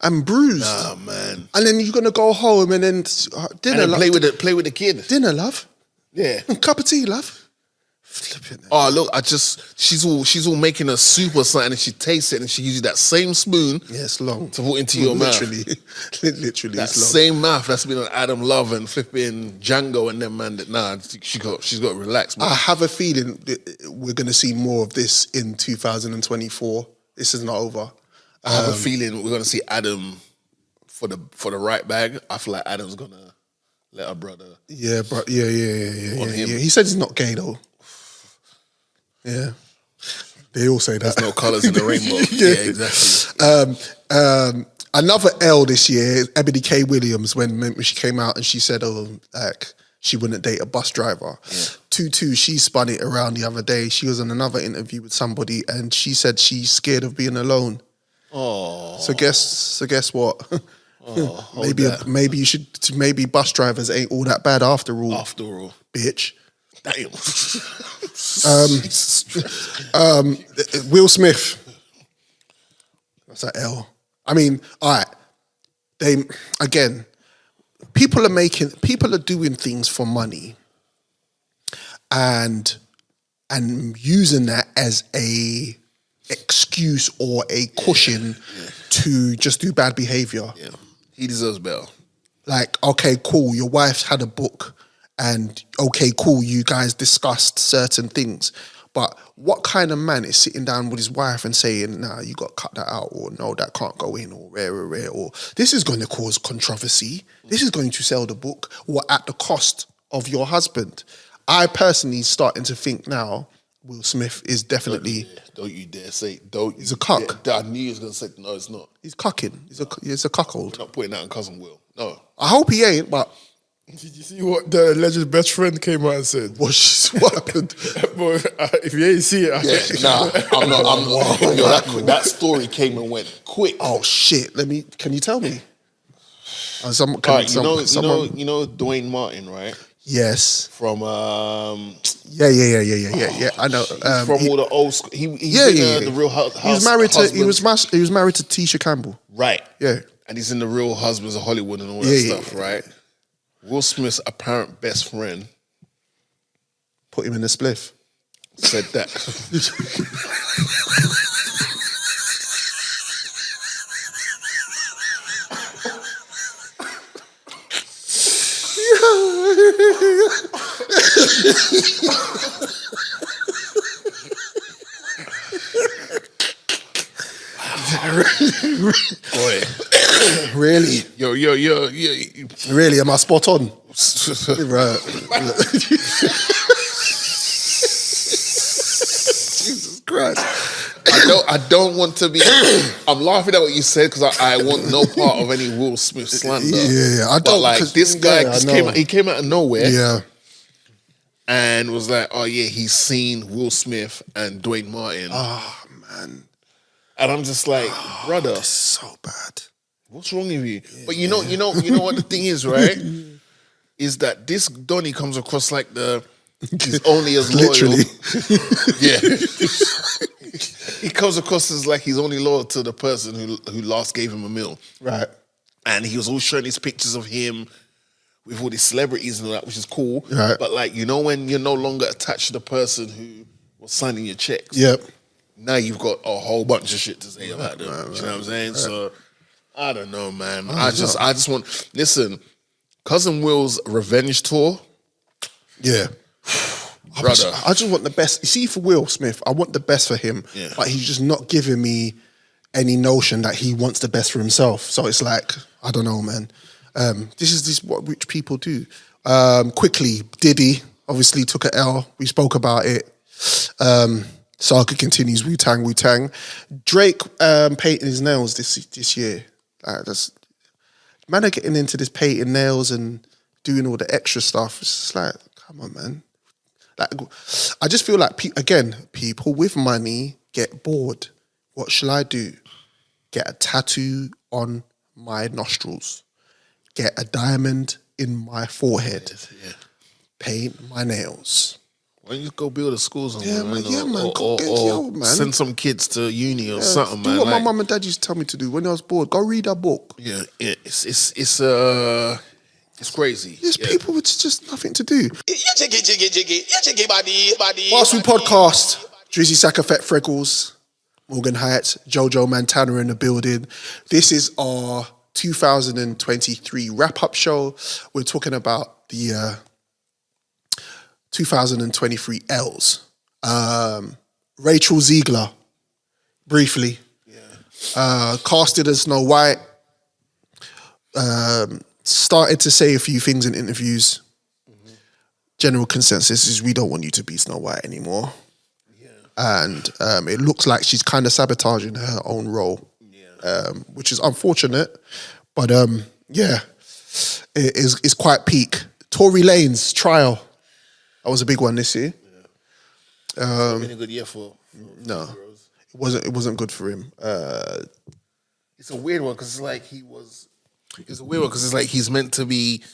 and bruised. Nah, man. And then you're gonna go home and then dinner. And then play with the kid. Dinner, love. Yeah. Cup of tea, love. Flipping it. Oh, look, she's all making a soup or something and she tastes it and she uses that same spoon it's long. to put into your mouth. Literally, That it's long. same mouth that's been on Adam Love and flipping Django and them, man. She's got to relax, man. I have a feeling that we're going to see more of this in 2024. This is not over. I have a feeling we're going to see Adam for the right bag. I feel like Adam's going to let her brother. Yeah, bro. Yeah. him. He said he's not gay though. Yeah. They all say that. There's no colours in the rainbow. Yeah, exactly. Another L this year, Ebony K. Williams, when she came out and she said, like, she wouldn't date a bus driver. Yeah. 2-2, she spun it around the other day. She was in another interview with somebody and she said she's scared of being alone. Oh. So guess what? Oh, maybe bus drivers ain't all that bad after all. After all. Bitch. Damn. Will Smith. That's an L. I mean, all right. People are doing things for money and using that as a excuse or a cushion to just do bad behavior. Yeah. He deserves better. Like, okay, cool, your wife's had a book and okay, cool, you guys discussed certain things. But what kind of man is sitting down with his wife and saying, nah, you got to cut that out, or no, that can't go in, or rare, or this is going to cause controversy, this is going to sell the book, or at the cost of your husband? I personally starting to think now, Will Smith is definitely... Don't you dare say... He's a cuck. I knew he was going to say, no, it's not. He's cucking. He's a cuckold. We're not putting that on Cousin Will. No. I hope he ain't, but... Did you see what the alleged best friend came out and said? What happened? Boy, if you ain't see it, I'm not. That story came and went quick. Oh shit! Can you tell me? You know Dwayne Martin, right? Yes. from Yeah. I know. from all the old school. He's Yeah, in yeah. the Real House. He was married to Husbands. he was married to Tisha Campbell. Right. Yeah. And he's in the Real Husbands of Hollywood and all that Yeah, stuff, right? Will Smith's apparent best friend Put him in the spliff. said that. Boy. Really? Yo. Really? Am I spot on? Right. Jesus Christ. I don't want to be. I'm laughing at what you said because I want no part of any Will Smith slander. Yeah, I But don't. like this guy just I know. came out of nowhere Yeah. and was like, oh yeah, he's seen Will Smith and Dwayne Martin. Oh man, And I'm just like, brother, it's so bad. what's wrong with you? But you know what the thing is, right? Is that this Donnie comes across like he's only as loyal. Literally. Yeah. He comes across as like he's only loyal to the person who last gave him a meal. Right. And he was always showing these pictures of him with all these celebrities and all that, which is cool. Right. But like, when you're no longer attached to the person who was signing your checks. Yep. Now you've got a whole bunch of shit to say about them. You know what I'm saying? Right. So I don't know, man. I just want listen, Cousin Will's revenge tour. Yeah. Brother. I just want the best. You see, for Will Smith, I want the best for him. Yeah. But he's just not giving me any notion that he wants the best for himself. So it's like, I don't know, man. This is what rich people do. Quickly, Diddy obviously took an L. We spoke about it. Saga continues. Wu-Tang. Drake painting his nails this year. Man are getting into this painting nails and doing all the extra stuff. It's just like, come on, man. Like, I just feel like people with money get bored. What shall I do? Get a tattoo on my nostrils. Get a diamond in my forehead. Yeah. Paint my nails. Why don't you go build a school somewhere? Yeah, man. Yeah, man. Or Man. send some kids to uni or something, man. Do what my mum and dad used to tell me to do when I was bored. Go read a book. Yeah, it's crazy. There's people with just nothing to do. Jiggy, body. Fast Food Podcast. Drizzy Sackafet Freckles, Morgan Hyatt, Jojo Montana in the building. This is our 2023 wrap-up show. We're talking about the 2023 L's. Rachel Ziegler, briefly. Yeah. Casted as Snow White. Started to say a few things in interviews. Mm-hmm. General consensus is we don't want you to be Snow White anymore. Yeah. And it looks like she's kind of sabotaging her own role, which is unfortunate. But it's quite peak. Tory Lanez trial. That was a big one this year. Yeah. It's been a good year for no, it wasn't good for him. It's a weird one because it's like he's meant to be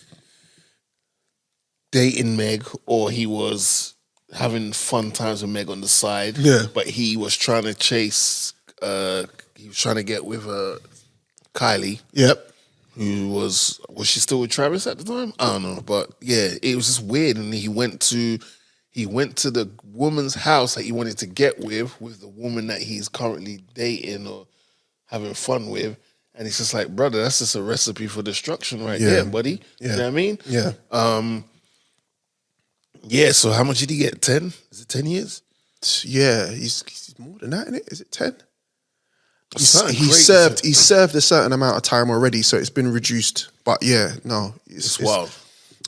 dating Meg, or he was having fun times with Meg on the side. Yeah. But he was trying to chase. He was trying to get with Kylie. Yep. Who was she still with Travis at the time? I don't know, but yeah, it was just weird. And he went to the woman's house that he wanted to get with the woman that he's currently dating or having fun with. And it's just like, brother, that's just a recipe for destruction right there, buddy. Yeah. You know what I mean? Yeah. Yeah, so how much did he get? 10? Is it 10 years? Yeah, he's more than that, isn't it? Is it 10? He served a certain amount of time already, so it's been reduced. But yeah, no, it's wild.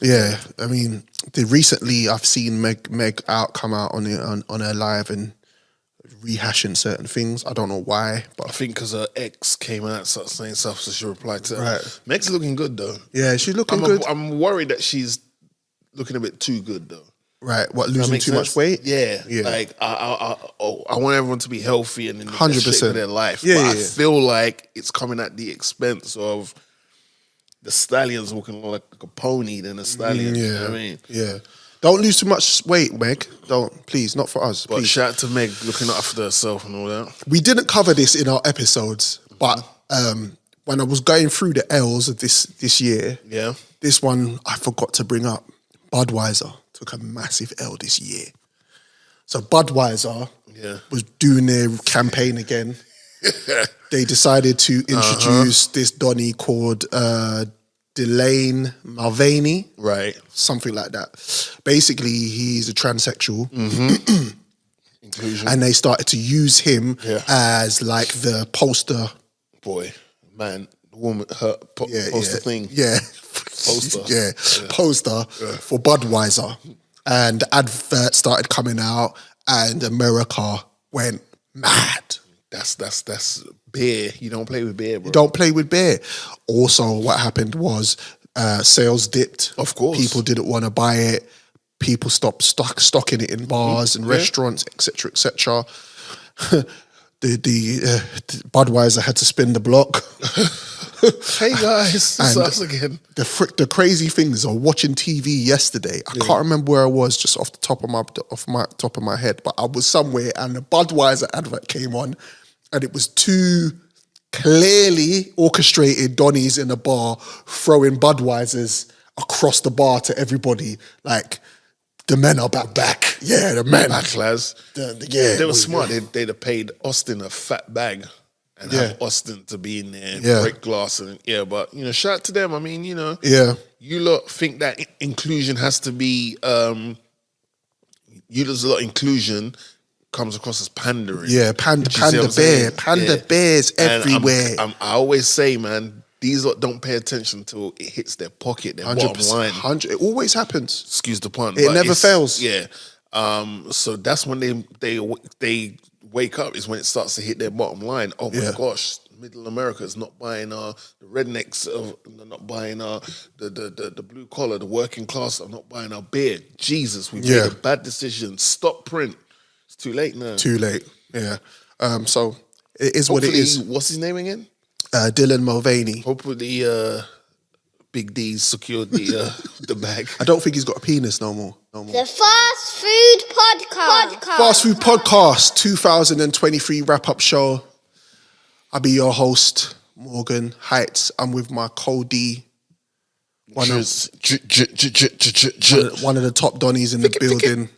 Yeah, I mean, recently I've seen Meg come out on her live and rehashing certain things. I don't know why, but I think because her ex came out saying stuff, so she replied to her. Right. Meg's looking good though. Yeah, she's looking good. I'm worried that she's looking a bit too good though. Right, what, losing too much weight? Yeah. Like I want everyone to be healthy and in the 100% best shape of their life. Yeah, but yeah, I feel like it's coming at the expense of the stallion's looking more like a pony than a stallion. You know what I mean? Yeah. Don't lose too much weight, Meg. Don't, please, not for us. But Please. shout out to Meg looking after herself and all that. We didn't cover this in our episodes, but when I was going through the L's of this year, Yeah. this one I forgot to bring up. Budweiser took a massive L this year. So Budweiser was doing their campaign again. They decided to introduce this Donny called Delane Mulvaney. Right. Something like that. Basically, he's a transsexual. Inclusion. And they started to use him as like the poster. Boy, man, woman, her poster thing. Yeah. Poster. Poster for Budweiser. And the advert started coming out and America went mad. That's beer. You don't play with beer, bro. Don't play with beer. Also, what happened was sales dipped. Of course. People didn't want to buy it. People stopped stocking it in bars and restaurants, etc., etc. The Budweiser had to spin the block. Hey guys, it's us again. The crazy thing is, I was watching TV yesterday. I can't remember where I was, just off the top of my head, but I was somewhere and the Budweiser advert came on, and it was two clearly orchestrated Donnies in a bar throwing Budweisers across the bar to everybody. Like, the men are back. Yeah, the men. Back, lads. They were smart. They'd have paid Austin a fat bag and have Austin to be in there, break glass. But, shout out to them. I mean, you lot think that inclusion has to be, there's a lot of inclusion comes across as pandering. Yeah, panda bears everywhere. I always say, man, these lot don't pay attention until it hits their pocket, their bottom line. It always happens. Excuse the pun. It never fails. Yeah. So that's when they wake up, is when it starts to hit their bottom line. Oh my gosh, middle America is not buying the rednecks, they're not buying the blue collar, the working class are not buying our beer. Jesus, we made a bad decision. Stop print. It's too late now. Too late. Yeah. So it is what it is. What's his name again? Dylan Mulvaney. Hopefully Big D's secured the bag. I don't think he's got a penis no more. The Fast Food Podcast. Fast Food Podcast 2023 wrap-up show. I'll be your host, Morgan Heights. I'm with my co-D, one of the top Donnies in the building.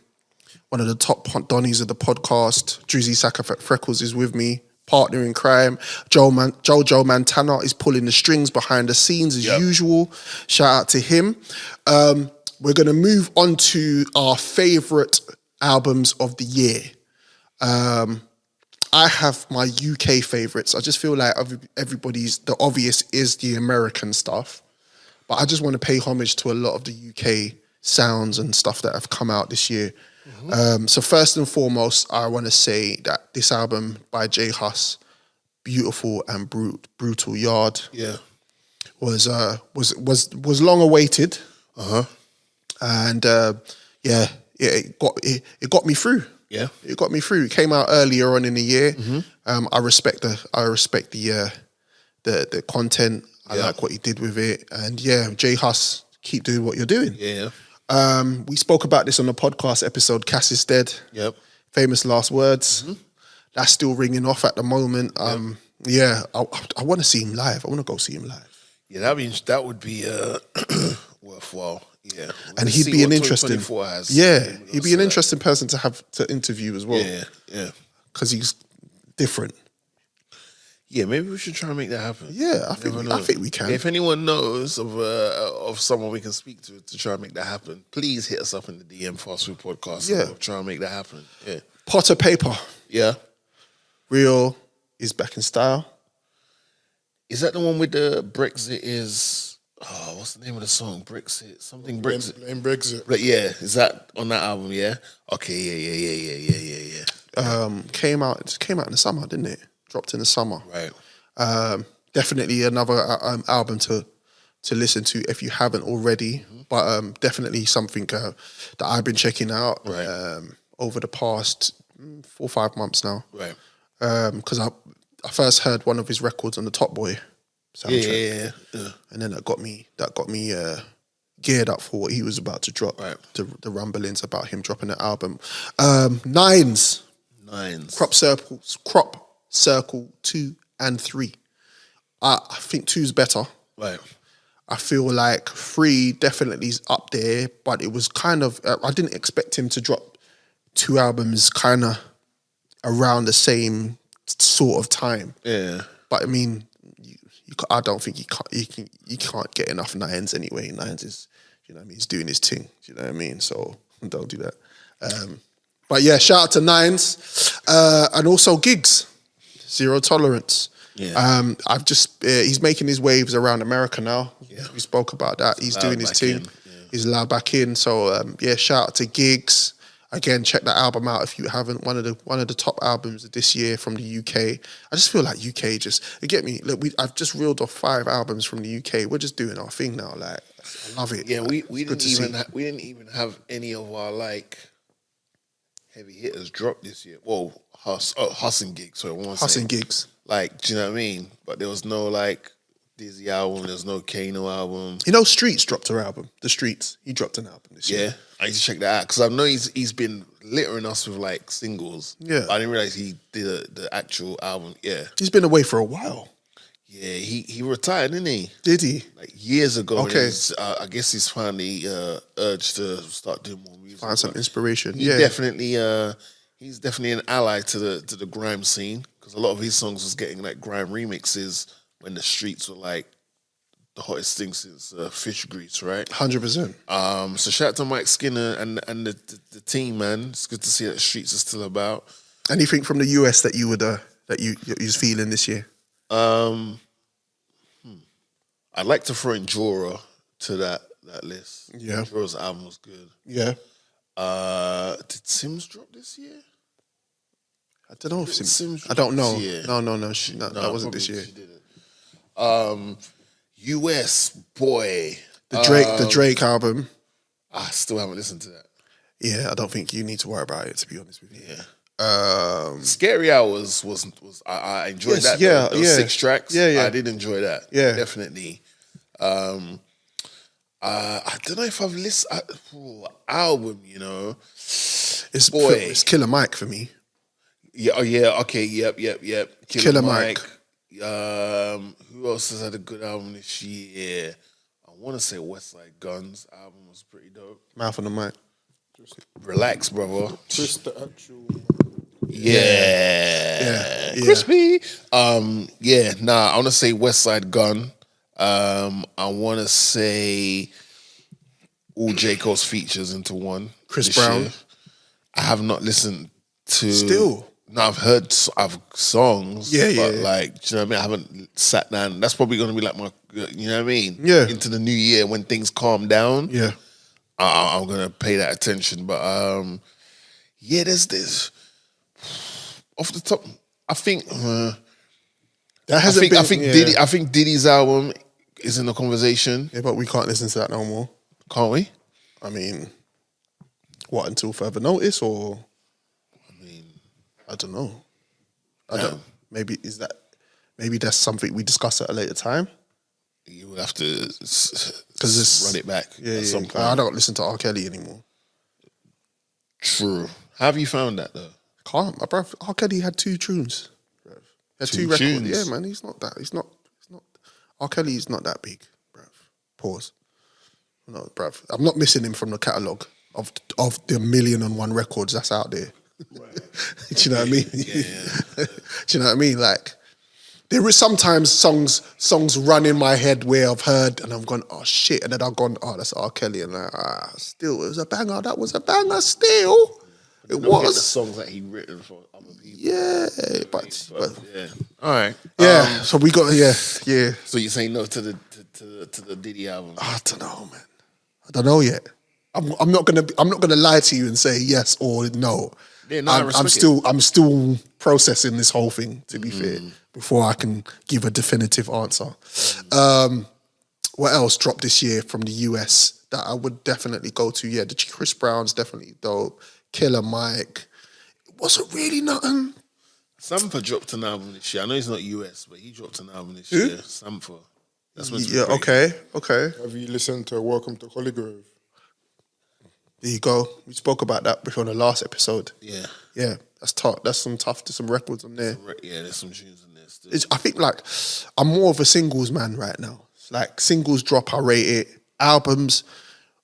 One of the top Donnies of the podcast. Drizzy Saka Freckles is with me. Partner in crime. Jojo Montana is pulling the strings behind the scenes as usual. Shout out to him. We're going to move on to our favourite albums of the year. I have my UK favourites. I just feel like the obvious is the American stuff. But I just want to pay homage to a lot of the UK sounds and stuff that have come out this year. So first and foremost, I want to say that this album by J Hus, Beautiful and Brutal Yard, was long awaited, and it got me through. Yeah, it got me through. It came out earlier on in the year. I respect the content. I like what he did with it, and J Hus, keep doing what you're doing. Yeah. We spoke about this on the podcast episode, Cass is Dead. Yep. Famous last words. That's still ringing off at the moment. I want to see him live. I want to go see him live. Yeah, that would be worthwhile. Yeah. And he'd be an interesting interesting person to have to interview as well. Yeah. Because he's different. Yeah, maybe we should try and make that happen. Yeah, I think we can. If anyone knows of someone we can speak to try and make that happen, please hit us up in the DM Fast Food Podcast. Yeah. We'll try and make that happen. Yeah. Pot of Paper. Yeah. Real is back in style. Is that the one with the Brexit is... Oh, what's the name of the song? Brexit. Something Brexit. Blame Brexit. But yeah, is that on that album, yeah? Okay, yeah. Came out in the summer, didn't it? Dropped in the summer. Right. Definitely another album to listen to if you haven't already. But definitely something that I've been checking out over the past 4 or 5 months now. Right. Because I first heard one of his records on the Top Boy soundtrack. Yeah. And then that got me geared up for what he was about to drop. Right. The rumblings about him dropping an album. Nines. Crop Circle 2 and 3. I think 2's better. Right. I feel like 3 definitely is up there, but it was kind of, I didn't expect him to drop 2 albums kind of around the same sort of time. Yeah. But I mean, I don't think you can't get enough Nines anyway. Nines is, you know what I mean, he's doing his thing. You know what I mean? So don't do that. But yeah, shout out to Nines. And also Gigs, Zero Tolerance. Yeah. He's making his waves around America now. Yeah. We spoke about that. He's doing his thing. Yeah. He's allowed back in. So shout out to Gigs. Again, check that album out if you haven't. One of the top albums of this year from the UK. I just feel like UK you get me. Look, I've just reeled off 5 albums from the UK. We're just doing our thing now. Like, I love it. Yeah, like, we didn't even have any of our like heavy hitters drop this year. Well, Huss and Gigs. So Huss and Gigs. Like, do you know what I mean? But there was no like Dizzy album. There was no Kano album. You know, Streets dropped her album. The Streets. He dropped an album this year. Yeah, I need to check that out because I know he's been littering us with like singles. Yeah. But I didn't realize he did the actual album. Yeah, He's been away for a while. yeah. He retired, didn't he? Did he? Like years ago. and Okay. I guess he's finally urged to start doing more music. Find some But inspiration. He Yeah. definitely. He's definitely an ally to the grime scene because a lot of his songs was getting like grime remixes when the streets were like the hottest thing since Fish Grease, right? 100%. So shout out to Mike Skinner and the team, man. It's good to see that the streets are still about. Anything from the US that you would that you was feeling this year? I'd like to throw in Jora to that list. Yeah. Jora's album was good. Yeah. Did Sims drop this year? I don't know if Sims I don't know. this year. No, that wasn't this probably year. she didn't. US boy. The Drake album. I still haven't listened to that. Yeah, I don't think you need to worry about it, to be honest with you. Yeah. Scary Hours was I enjoyed Yes, that. yeah, Those yeah. 6 tracks. Yeah. I did enjoy that. Yeah. Definitely. I don't know if I've listened album, you know. It's Killer Mike for me. Yeah, oh yeah, okay, yep. Killer Mike. Who else has had a good album this year? I want to say Westside Gunn's album was pretty dope. Mouth on the mic. Relax, brother. Just the actual. Yeah. Crispy. I want to say Westside Gun. I want to say all J. Cole's features into one. Chris this Brown. year. I have not listened to. Still? No, I've heard songs. Yeah, but yeah. like, do you know what I mean? I haven't sat down. That's probably going to be like my, you know what I mean? Yeah. Into the new year when things calm down. Yeah. I'm going to pay that attention. But there's this. Off the top, I think. That hasn't been. I think Diddy's album is in the conversation. Yeah, but we can't listen to that no more. Can't we? I mean, what, until further notice, or? I don't know. Maybe that's something we discuss at a later time. You would have to run it back Yeah, at some point. I don't listen to R. Kelly anymore. True. How have you found that though? Can't, my bruv. R. Kelly had 2 tunes. Bruv. Had 2 Two records. tunes? Yeah, man. He's not. R. Kelly is not that big, bruv. Pause. No, bruv. I'm not missing him from the catalogue of the 1,000,001 records that's out there. Do you know what I mean? Yeah. Do you know what I mean? Like, there is sometimes songs run in my head where I've heard and I've gone, oh shit, and then I've gone, oh, that's R. Kelly, and like, still, it was a banger. That was a banger. Still, it was the songs that he written for other people. Yeah, but yeah. All right. Yeah. So we got yeah. So you're saying no to the Diddy album? I don't know, man. I don't know yet. I'm not gonna lie to you and say yes or no. Yeah, no, I respect I'm still processing this whole thing, to be fair, before I can give a definitive answer. What else dropped this year from the US that I would definitely go to? Yeah, the Chris Brown's definitely dope. Killer Mike. It wasn't really nothing. Sampha dropped an album this year. I know he's not US, but he dropped an album this year. Sampha. That's meant to be great. Okay. Have you listened to Welcome to Hollygrove? There you go. We spoke about that before the last episode. Yeah. Yeah, that's tough. That's some records on there. Yeah, there's some tunes in there still. I think like I'm more of a singles man right now. Like singles drop, I rate it. Albums,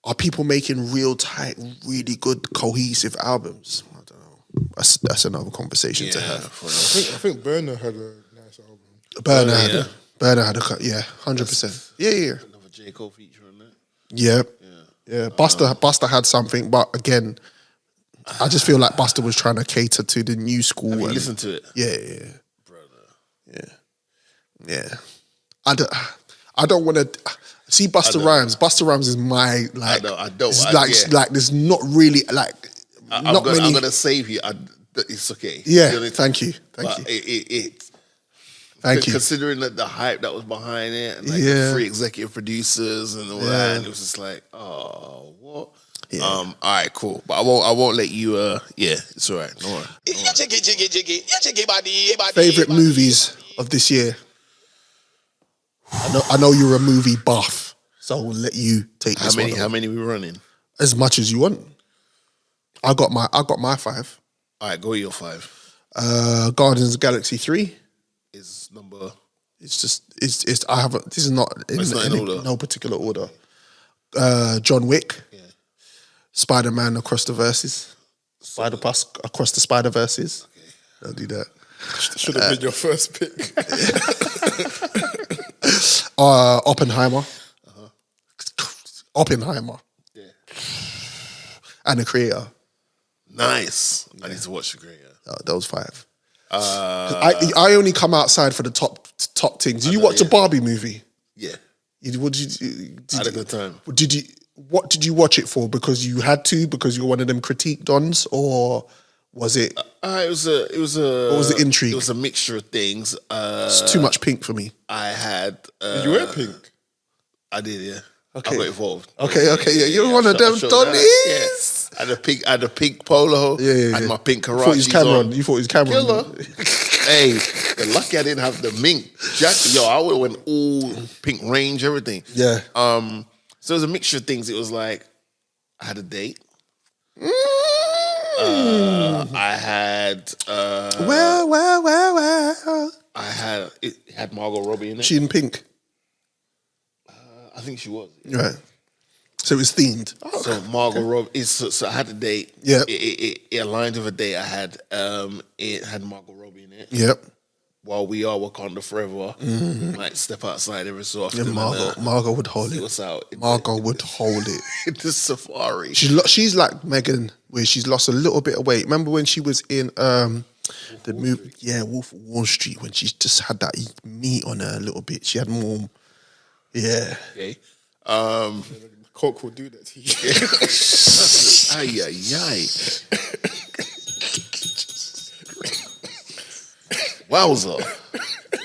are people making real tight, really good, cohesive albums? I don't know. That's another conversation to have. I think Burner had a nice album. Burner had a 100%. Yeah. Another J. Cole feature on that. Yeah. Buster had something, but again, I just feel like Buster was trying to cater to the new school. Have you listened to it? Yeah. Brother. Yeah. I don't want to see Buster Rhymes. Buster Rhymes is my like. I don't. Like there's not really like. I'm not many. I'm gonna save you. It's okay. Yeah. You know, Thank you. Thank you. Considering that the hype that was behind it, and like the three executive producers and all that, and it was just like, oh, what? Yeah. All right, cool. But I won't let you. Yeah, it's all right. No worry. Favorite movies of this year. I know you're a movie buff, so we'll let you take this one. How many we running? As much as you want. I got my 5. All right, go your 5. Guardians of the Galaxy 3. Is number. It's I haven't. This is not in order. No particular order. John Wick. Yeah. Spider-Man across the verses. Spider-Bus across the Spider-Verses. Okay. Don't do that. Should have been your first pick. Oppenheimer. Oppenheimer. Yeah. And The Creator. Nice. I need to watch The Creator. Those 5. I only come outside for the top things. Did you watch the Barbie movie? Yeah. Had a good time. What did you watch it for? Because you had to? Because you were one of them critique dons, or was it? It was a. What was the intrigue? It was a mixture of things. It's too much pink for me. I had. Did you wear pink? I did, yeah. Okay. I got involved. Okay, yeah. You're one of them Donnies. Yeah. I had a pink polo. Yeah. And my pink You thought it was Karachi Cameron. on. You thought it was Cameron. Killer. Hey, the lucky I didn't have the mink jacket. Yo, I would have went all pink range, everything. Yeah. So it was a mixture of things. It was like I had a date. I had. Well. It had Margot Robbie in it. She in pink. I think she was. Right. So it was themed. So Margot Robbie. So I had a date. Yeah. It aligned with a date I had. It had Margot Robbie in it. Yep. While we are Wakanda forever, we might step outside every so often. Yeah, Margot would hold it. What's out? Margot would hold it. In the safari. She's like Megan, where she's lost a little bit of weight. Remember when she was in the movie? Yeah, Wolf of Wall Street, when she just had that meat on her a little bit. She had more. Yeah. Okay. Coke will do that to you. Ay. Wowza.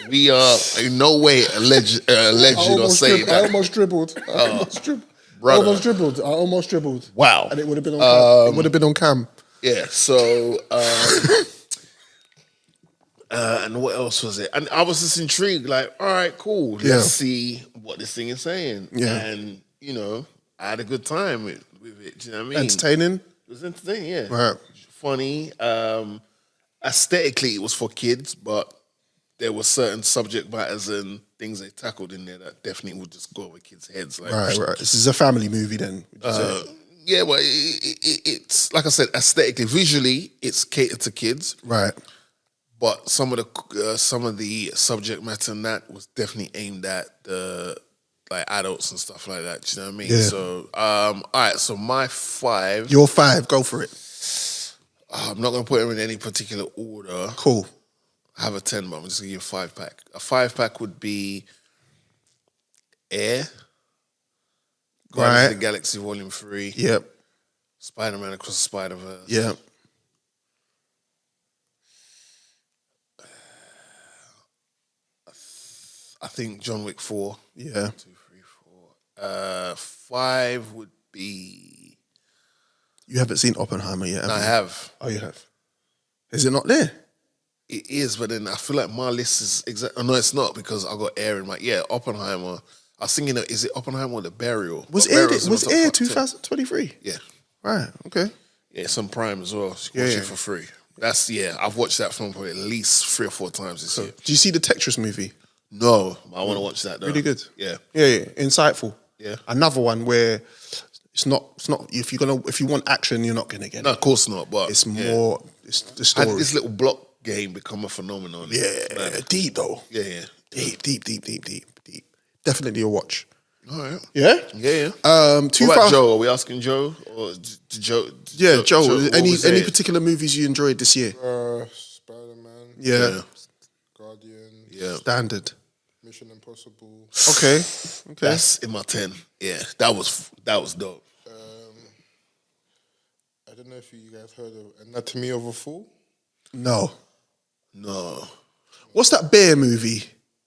We are in no way alleged or saying that. I almost dribbled. I almost dribbled. Wow. And it would have been on cam. It would have been on cam. Yeah, so and what else was it? And I was just intrigued, like, all right, cool. Let's see what this thing is saying. Yeah. And, I had a good time with it. Do you know what I mean? Entertaining? It was entertaining, yeah. Right. Funny. Aesthetically, it was for kids, but there were certain subject matters and things they tackled in there that definitely would just go over kids' heads. Like, Right. This is a family movie then. Yeah, well, it's like I said, aesthetically, visually, it's catered to kids. Right. But some of the subject matter in that was definitely aimed at like adults and stuff like that. Do you know what I mean? Yeah. So, all right. So my 5. Your 5. Go for it. I'm not gonna put them in any particular order. Cool. I have a 10, but I'm just gonna give you a 5-pack. A 5-pack would be Air, Guardians of the Galaxy Volume 3. Yep. Spider-Man Across the Spider-Verse. Yep. I think John Wick 4. Yeah. 1, 2, 3, 4. 5 would be. You haven't seen Oppenheimer yet, have I you? have. Oh, you have. Is it not there? It is, but then I feel like my list is exactly. No, it's not because I got Air in my Oppenheimer. I was thinking, is it Oppenheimer or The Burial? Was But Air Burial's in my top 2023? Yeah, Right. Okay. yeah, it's on Prime as well. So you can watch Yeah. it for free. That's I've watched that film probably at least 3 or 4 times this year. Do you see the Tetris movie? No, I want to watch that though. Really good. Yeah, Yeah. Insightful. Yeah. Another one where it's not. If you want action, you're not gonna get no, it. of course not. But It's yeah. more. It's the How story. did this little block game become a phenomenon? Yeah. Deep though. Yeah. Deep. Definitely a watch. All right. Yeah. Yeah. What What about Joe? Are we asking Joe or Joe? Yeah, Joe. what Any was it? particular movies you enjoyed this year? Spider-Man, Yeah. Guardian, Yeah. Standard. Mission Impossible. Okay. That's in my 10. Yeah, that was dope. I don't know if you guys heard of Anatomy of a Fall. No. No. What's that bear movie?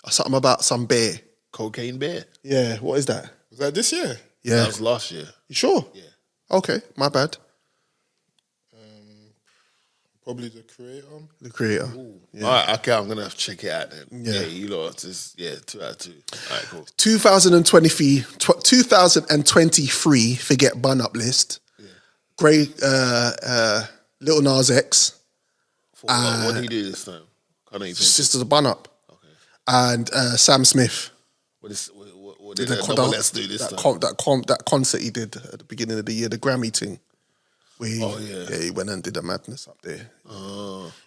Something about some bear. Cocaine Bear. Yeah. What is that? Was that this year? Yeah. That was last year. You sure? Yeah. Okay. My bad. Probably The Creator. The creator. All right, okay, I'm gonna have to check it out then. Yeah. You lot, just 2 out of 2. All right, cool. 2023. Forget bun up list. Great. Little Nas X. What did he do this time? I know you think. Sisters of Bun Up. And Sam Smith. What did Double S do this time? That concert he did at the beginning of the year, the Grammy thing. Where he, he went and did a madness up there.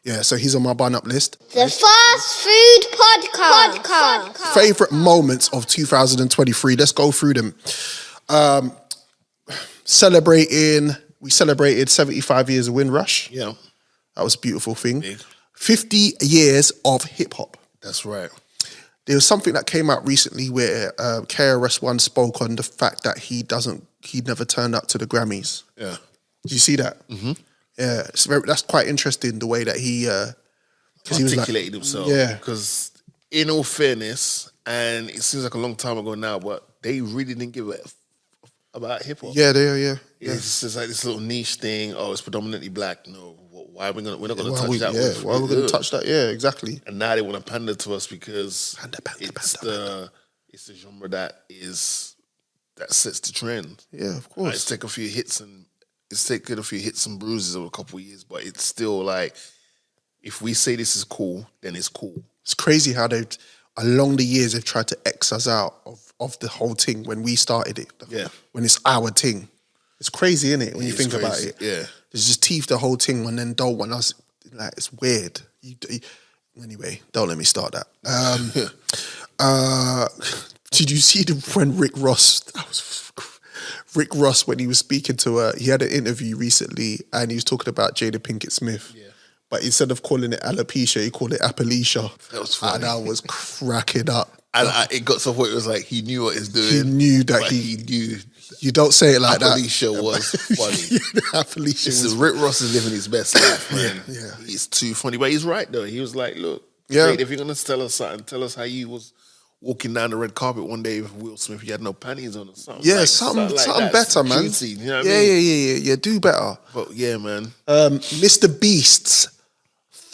Yeah, so he's on my bun up list. The Fast Food Podcast. Favorite moments of 2023. Let's go through them. We celebrated 75 years of Windrush. Yeah, That was a beautiful thing. Big. 50 years of hip hop. that's right. There was something that came out recently where KRS-One spoke on the fact that he never turned up to the Grammys. Yeah. Did you see that? Mm-hmm. Yeah, that's quite interesting the way that he Articulated himself. Yeah. Because in all fairness, and it seems like a long time ago now, but they really didn't give a f about hip hop. Yeah, they are. Yeah. It's just like this little niche thing. Oh, it's predominantly black. No, why are we gonna? We're not gonna touch that. Yeah, why are we going to touch that? Yeah, exactly. And now they want to pander to us because Panda. it's the genre that sets the trend. Yeah, of Like, course. it's taken a few hits and bruises over a couple of years, but it's still like, if we say this is cool, then it's cool. It's crazy how they've, along the years, they've tried to X us out of the whole thing when we started it. Yeah. When it's our thing. It's crazy, isn't it, when you It's think about crazy, it? yeah. There's just teeth the whole thing and then don't want us, like, it's weird. Anyway, don't let me start that. Did you see when Rick Ross when he was speaking to her, he had an interview recently and he was talking about Jada Pinkett Smith. Yeah. But instead of calling it alopecia, he called it Appalachia. That was funny. And I was cracking up. And it got to the point it was like he knew what he was doing. He knew that but he knew. You don't say it like Appalachia that. was funny. Appalachia was Listen, Rick Ross is living his best life, man. Yeah. He's too funny. But he's right, though. He was like, look, Yeah. Jade, if you're going to tell us something, tell us how you was walking down the red carpet one day with Will Smith. You had no panties on or something. Yeah, like, something like better, man. Juicy, you know what I mean? Yeah. Do better. But yeah, man. Mr. Beast's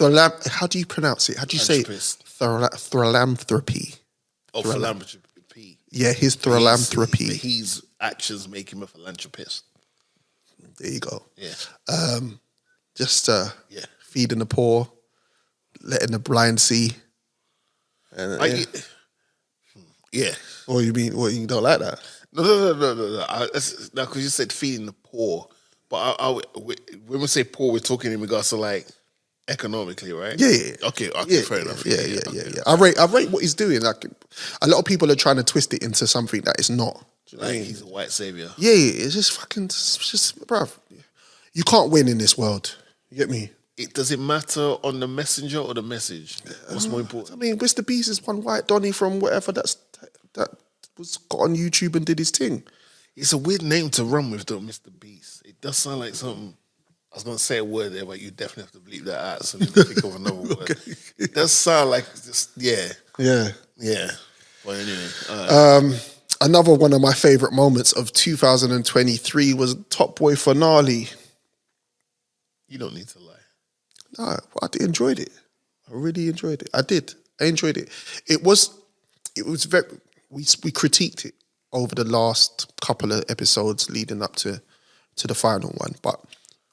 how do you pronounce it? How do you say it? Philanthropy. Oh, philanthropy. Yeah, his philanthropy. His actions make him a philanthropist. There you go. Yeah. Just feeding the poor, letting the blind see. And, yeah. What you mean? What, you don't like that? No. Because you said feeding the poor. But when we say poor, we're talking in regards to like economically, right? Yeah. Okay, fair enough. Yeah. I rate what he's doing. Like, a lot of people are trying to twist it into something that it's not. Do you know what I mean? He's a white savior. Yeah, it's just bruv. You can't win in this world. You get me? Does it matter on the messenger or the message? What's more important? I mean, Mr. Beast is one white Donny from whatever that was got on YouTube and did his thing. It's a weird name to run with, though, Mr. Beast. It does sound like something. I was gonna say a word there, but you definitely have to bleep that out. So let me think of another word. It does sound like just yeah. But anyway, Another one of my favorite moments of 2023 was Top Boy finale. you don't need to lie. No, I enjoyed it. I really enjoyed it. I did. I enjoyed it. It was very. We critiqued it over the last couple of episodes leading up to the final one, but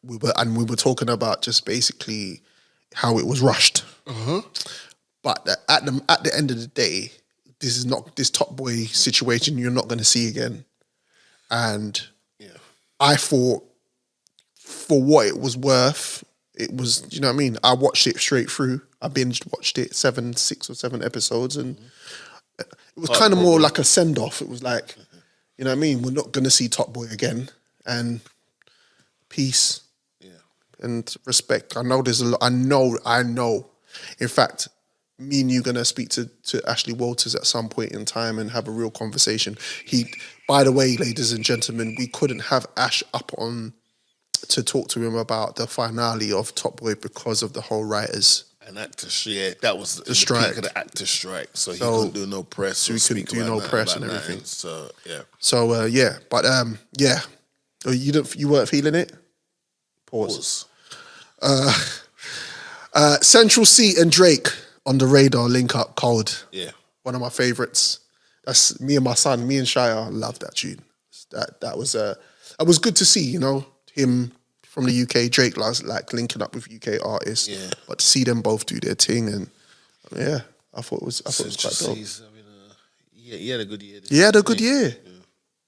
we were talking about just basically how it was rushed. But at the end of the day, this is not this Top Boy situation you're not going to see again. And I thought, for what it was worth, it was, you know what I mean? I watched it straight through. I binged watched it 6 or 7 episodes, and it was kind of more like a send off. It was like, you know what I mean? We're not going to see Top Boy again, and peace and respect. I know there's a lot. I know. In fact, me and you gonna speak to Ashley Walters at some point in time and have a real conversation. By the way, ladies and gentlemen, we couldn't have Ash up on to talk to him about the finale of Top Boy because of the whole writers and actors. That was the strike. peak of the actors' strike. So he couldn't do no press. So he couldn't do no press and everything. So yeah. So but yeah. Oh, you weren't feeling it? Pause. Central C and Drake on the radar link up cold. Yeah. One of my favourites. That's me and my son, me and Shia love that tune. That was good to see, you know, him from the UK, Drake like linking up with UK artists. Yeah. But to see them both do their thing, and yeah, I thought it was quite dope. He had a good year. He had a good year.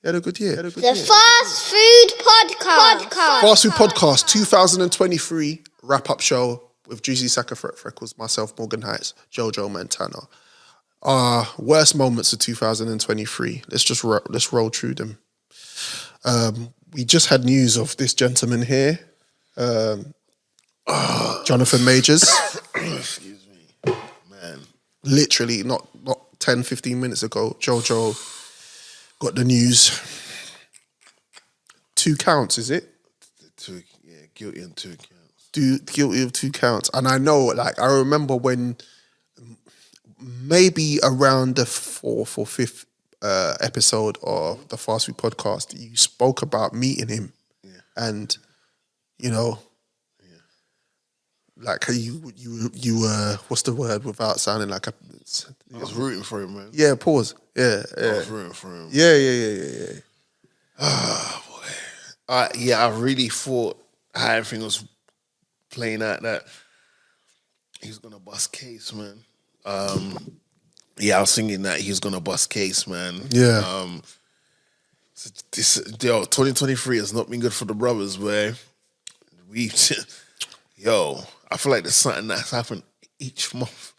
He had a good year. The Fast Food Podcast. Fast Food Podcast 2023 wrap-up show with Juicy Saka, Freckles, myself, Morgan Heights, Jojo Montana. Worst moments of 2023. Let's roll through them. We just had news of this gentleman here, Jonathan Majors. Excuse me, man. Literally, not 10, 15 minutes ago, Jojo got the news. 2 counts, is it? Guilty on 2 counts. Guilty of 2 counts. And I know, like, I remember when maybe around the 4th or 5th episode of the Fast Food Podcast, you spoke about meeting him. Yeah. And, you know, like you were, what's the word without sounding like a... I was rooting for him, man. Yeah, pause. Yeah. I was rooting for him. Yeah. Oh, boy. I really thought how everything was playing out that he was going to bust case, man. I was thinking that he was going to bust case, man. Yeah. 2023 has not been good for the brothers, where I feel like there's something that's happened each month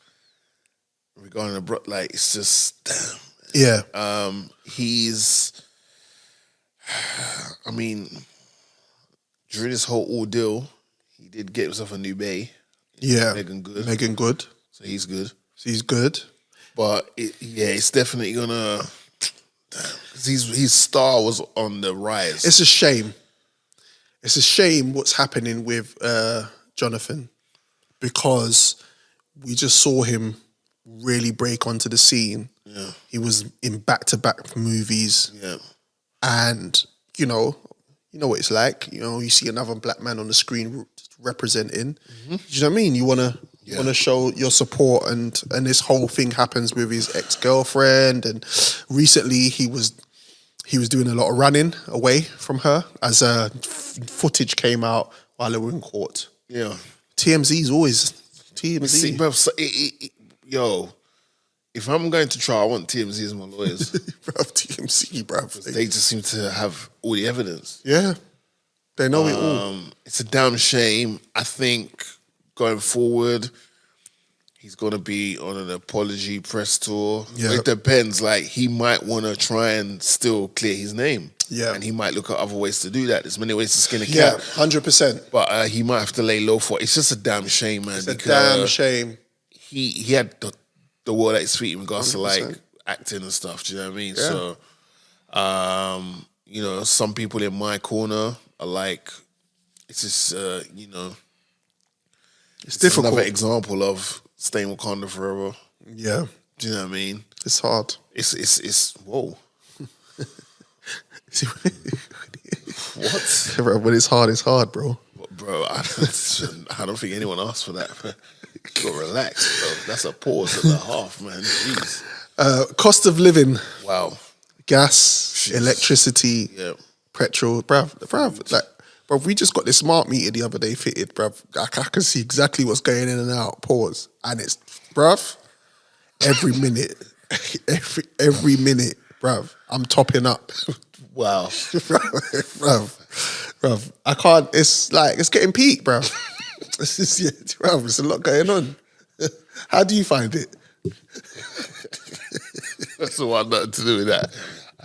regarding the bro. Like, it's just, damn. Yeah. During this whole ordeal, he did get himself a new bae. Yeah. Megan Good. So he's good. But it's definitely gonna. His star was on the rise. It's a shame. It's a shame what's happening with Jonathan, because we just saw him really break onto the scene. Yeah. He was in back-to-back movies. Yeah. And, you know what it's like. You know, you see another black man on the screen representing. Mm-hmm. Do you know what I mean? You want to show your support, and this whole thing happens with his ex-girlfriend, and recently he was doing a lot of running away from her as footage came out while they were in court. Yeah. TMZ's always TMZ. See, bro, if I'm going to trial, I want TMZ as my lawyers. Bruv, TMZ, bruv. They just seem to have all the evidence. Yeah. They know it all. It's a damn shame. I think going forward, he's going to be on an apology press tour. Yeah. It depends. Like, he might want to try and still clear his name. Yeah. And he might look at other ways to do that. There's many ways to skin a cat. Yeah, 100%. But he might have to lay low for it. It's just a damn shame, man. It's a damn shame. He had the world at his feet in regards 100%. to, like, acting and stuff. Do you know what I mean? Yeah. So, some people in my corner are like, it's just, It's difficult. Another example of staying Wakanda forever. Yeah. Do you know what I mean? It's hard. It's whoa. What? When it's hard, bro. Bro, I don't think anyone asked for that. Got relaxed, bro. That's a pause and a half, man. Jeez. Cost of living, Wow. gas, electricity, Yeah. petrol, bruv. Like, bruv, we just got this smart meter the other day fitted, bruv. I can see exactly what's going in and out. Pause, and it's, bruv, every minute, every minute, bruv. I'm topping up. Wow. bruv. I can't. It's like it's getting peak, bruv. Bruv, there's a lot going on. How do you find it? That's all want nothing to do with that.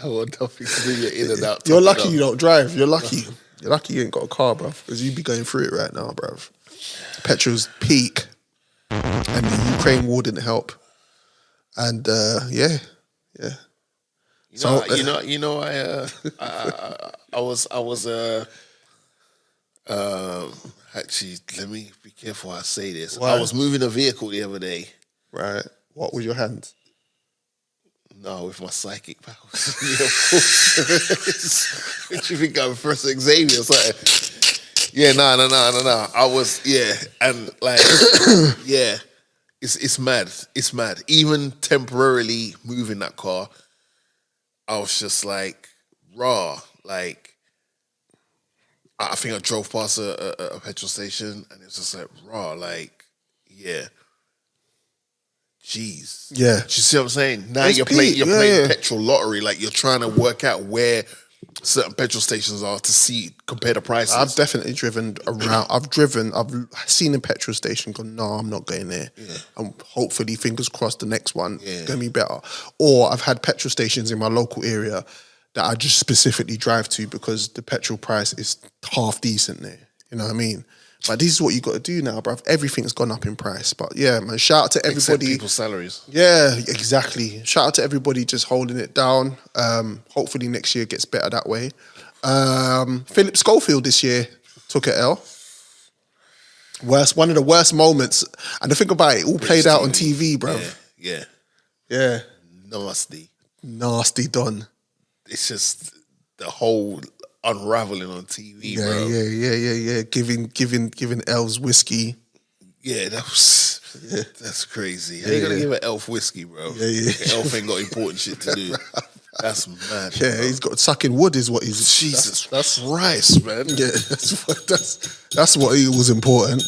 I want nothing to do with your in and out. You're lucky you don't drive. You're lucky. You're lucky you ain't got a car, bruv. Because you'd be going through it right now, bruv. Petrol's peak. And the Ukraine war didn't help. And yeah. I was actually, let me be careful how I say this. Why? I was moving a vehicle the other day. Right. What with your hands? No, with my psychic powers. Yeah, of course. What you think I'm Professor Xavier or something? Yeah, no. I was, and like, yeah, it's mad. It's mad. Even temporarily moving that car, I was just like, raw. Like, I think I drove past a petrol station and it's just like, raw. Like, yeah. Jeez. Yeah. Do you see what I'm saying? Now It's you're playing peak, petrol lottery. Like, you're trying to work out where certain petrol stations are to compare the prices. I've definitely driven around. I've seen a petrol station gone, no, I'm not going there. Yeah. And hopefully, fingers crossed, the next one is going to be better. Or I've had petrol stations in my local area that I just specifically drive to because the petrol price is half decent there. You know what I mean? But this is what you got to do now, bruv. Everything's gone up in price. But yeah, man, shout out to Except everybody. people's salaries. Yeah, exactly. Shout out to everybody just holding it down. Hopefully next year gets better that way. Philip Schofield this year took an L. One of the worst moments. And the thing about it all played out on TV, bruv. Yeah. Nasty done. It's just the whole unraveling on TV, bro. Yeah. Giving L's whiskey. Yeah, that's crazy. How you gonna give an elf whiskey, bro? Yeah. Elf ain't got important shit to do. That's mad. Yeah, bro. he's got sucking wood is what he's. Jesus, that's rice, man. Yeah, that's what he was important.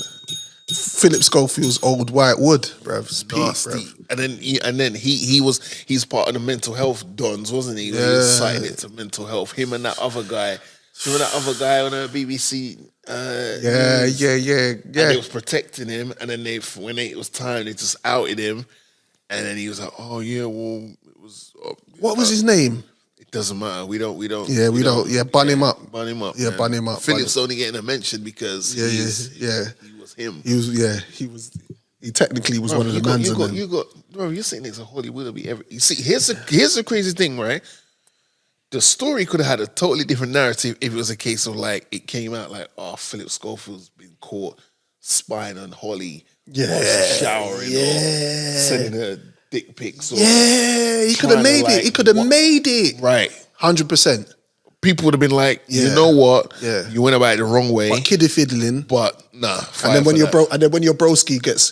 Philip Schofield's old white wood, bruv. Nasty. And then he's part of the mental health dons, wasn't he? He was citing it to mental health. Him and that other guy. Remember that other guy on the BBC? Yeah. And they was protecting him, and then when it was time, they just outed him, and then he was like, "Oh yeah, well, it was." What was his name? It doesn't matter. We don't. Yeah, we don't. Yeah, bun him up. Bun him up. Yeah, man. bun him up. Philip's only getting a mention because he was him. He technically was one of the mans. You're sitting next to Holly Willoughby. You see, here's the crazy thing, right? The story could have had a totally different narrative if it was a case of like it came out like, oh, Philip Schofield's been caught spying on Holly, showering, or sending her dick pics. Or he could have made it. He could have made it. Right, 100%. People would have been like, you know what? Yeah, you went about it the wrong way. But kiddie fiddling. But nah. And then when your broski gets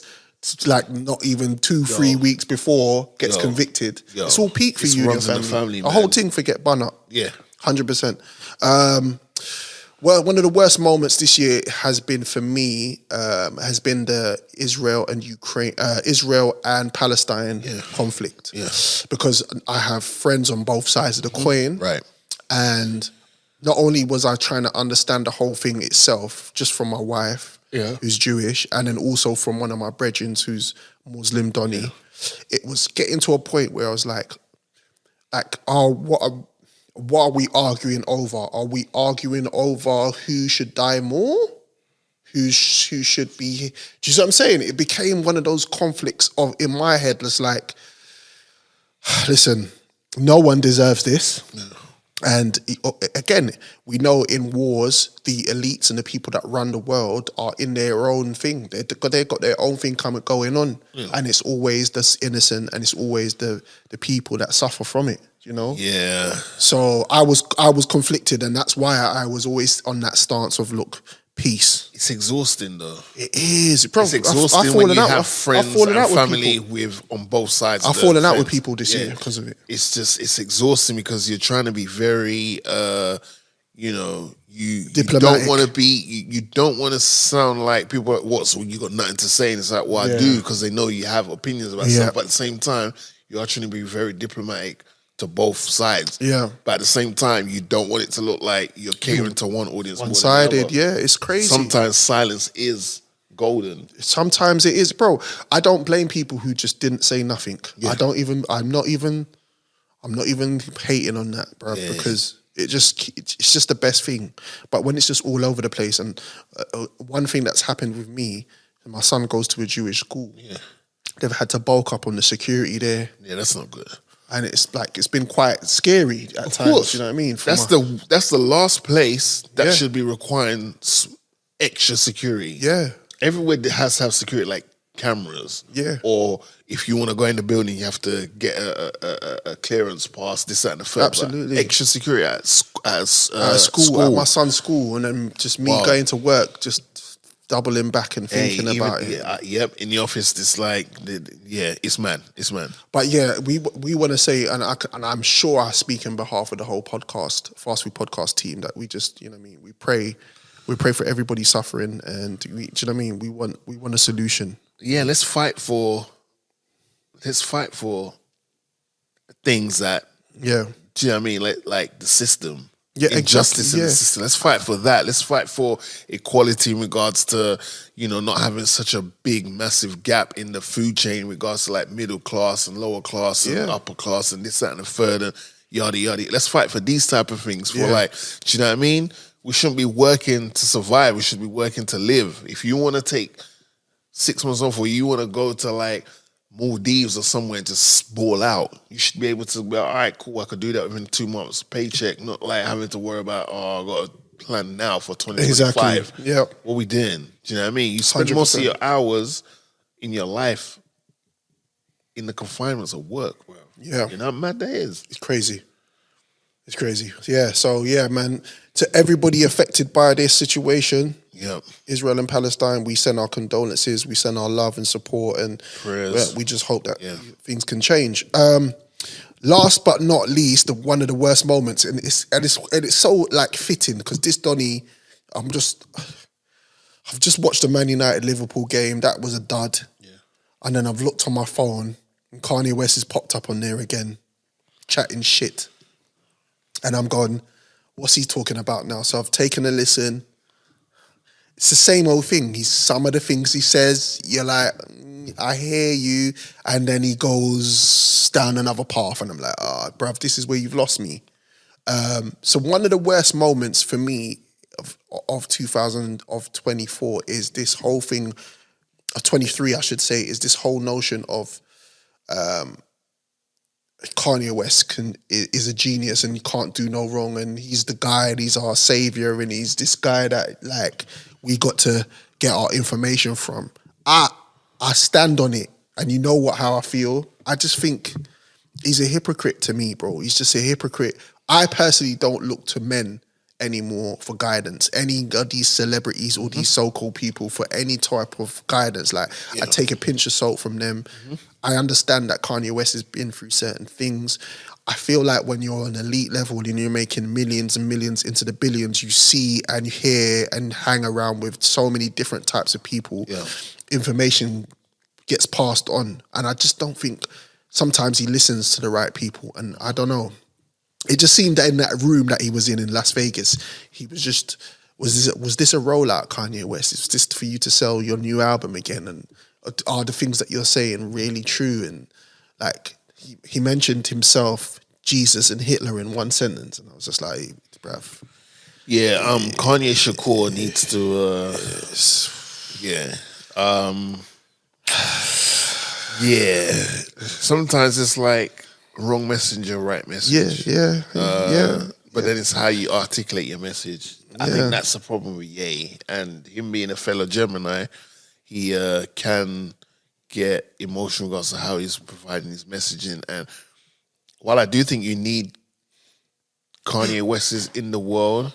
like not even 2-3 weeks before gets convicted, it's all peak for you and your family. The whole thing forget bun up. Yeah, 100%. Well, one of the worst moments this year has been for me has been the Israel and Palestine conflict. Yeah, because I have friends on both sides of the coin. Right, and not only was I trying to understand the whole thing itself, just from my wife, who's Jewish, and then also from one of my brethren who's Muslim, Donny, it was getting to a point where I was like, what are we arguing over? Are we arguing over who should die more? Who should be? Do you see what I'm saying? It became one of those conflicts in my head. That's like, listen, no one deserves this. No. And again, we know in wars, the elites and the people that run the world are in their own thing. They've got their own thing going on. Yeah. And it's always the innocent and it's always the people that suffer from it, you know? Yeah. So I was conflicted, and that's why I was always on that stance of, look, peace. It's exhausting though. It is, bro. It's exhausting when you have friends and family on both sides. I've fallen out with people this year because of it. It's exhausting because you're trying to be very, you Diplomatic. don't want to be, you don't want to sound like people. So you got nothing to say, and it's like, well, I do because they know you have opinions about stuff. But at the same time, you are trying to be very diplomatic to both sides. Yeah. But at the same time, you don't want it to look like you're catering to one audience. One-sided, yeah, it's crazy. Sometimes silence is golden. Sometimes it is, bro. I don't blame people who just didn't say nothing. Yeah. I'm not even hating on that, bro, because it's just the best thing. But when it's just all over the place, and one thing that's happened with me, my son goes to a Jewish school. Yeah. They've had to bulk up on the security there. Yeah, that's not good. And it's been quite scary at times. Course. You know what I mean? That's the last place that should be requiring extra security. Yeah. Everywhere has to have security, like cameras. Yeah. Or if you want to go in the building, you have to get a clearance pass, this, that, and the third. Absolutely. But extra security at school, at my son's school, and then just me going to work, just doubling back and thinking about it. Yep, in the office, it's like, it's man. But yeah, we want to say, and I'm sure I speak in behalf of the whole Fast Food Podcast team, that we just, you know what I mean, we pray for everybody suffering, and do you know what I mean? We want a solution. Yeah, let's fight for things that, do you know what I mean? Like the system. Yeah, injustice in the system. Let's fight for that. Let's fight for equality in regards to, not having such a big, massive gap in the food chain in regards to like middle class and lower class and upper class and this, that, and the third and yada, yada. Let's fight for these type of things. For do you know what I mean? We shouldn't be working to survive. We should be working to live. If you want to take 6 months off or you want to go to like Maldives or somewhere and just ball out, you should be able to be like, all right, cool, I could do that within 2 months, paycheck, not like having to worry about, I got to plan now for 2025. Exactly. Yeah. What we doing? Do you know what I mean? You spend 100%. Most of your hours in your life in the confinements of work, bro. Yeah. You know how mad that is? It's crazy. It's crazy. Yeah, so yeah, man, to everybody affected by this situation, Israel and Palestine, we send our condolences, we send our love and support, and we just hope that things can change. Last but not least, one of the worst moments, and it's so like fitting because this Donny, I've just watched the Man United Liverpool game. That was a dud, and then I've looked on my phone and Kanye West has popped up on there again, chatting shit, and I'm going, what's he talking about now? So I've taken a listen. It's the same old thing. Some of the things he says, you're like, I hear you. And then he goes down another path and I'm like, bruv, this is where you've lost me. So one of the worst moments for me of 2024 is this whole thing, 23 I should say, is this whole notion of Kanye West is a genius and he can't do no wrong and he's the guy and he's our savior and he's this guy that like we got to get our information from. I stand on it and you know how I feel. I just think he's a hypocrite to me, bro. He's just a hypocrite. I personally don't look to men anymore for guidance. Any of these celebrities or these so-called people for any type of guidance. Like I take a pinch of salt from them. I understand that Kanye West has been through certain things. I feel like when you're on elite level and you're making millions and millions into the billions, you see and hear and hang around with so many different types of people. Information gets passed on. And I just don't think sometimes he listens to the right people. And I don't know. It just seemed that in that room that he was in Las Vegas, he was just, was this a rollout, Kanye West? Is this for you to sell your new album again? And are the things that you're saying really true? And like, he mentioned himself, Jesus and Hitler in one sentence. And I was just like, bruv. Yeah, Kanye Shakur needs to, sometimes it's like, wrong messenger, right message. But then it's how you articulate your message. I think that's the problem with Ye. And him being a fellow Gemini, he can get emotional regards to how he's providing his messaging. And while I do think you need Kanye West's in the world,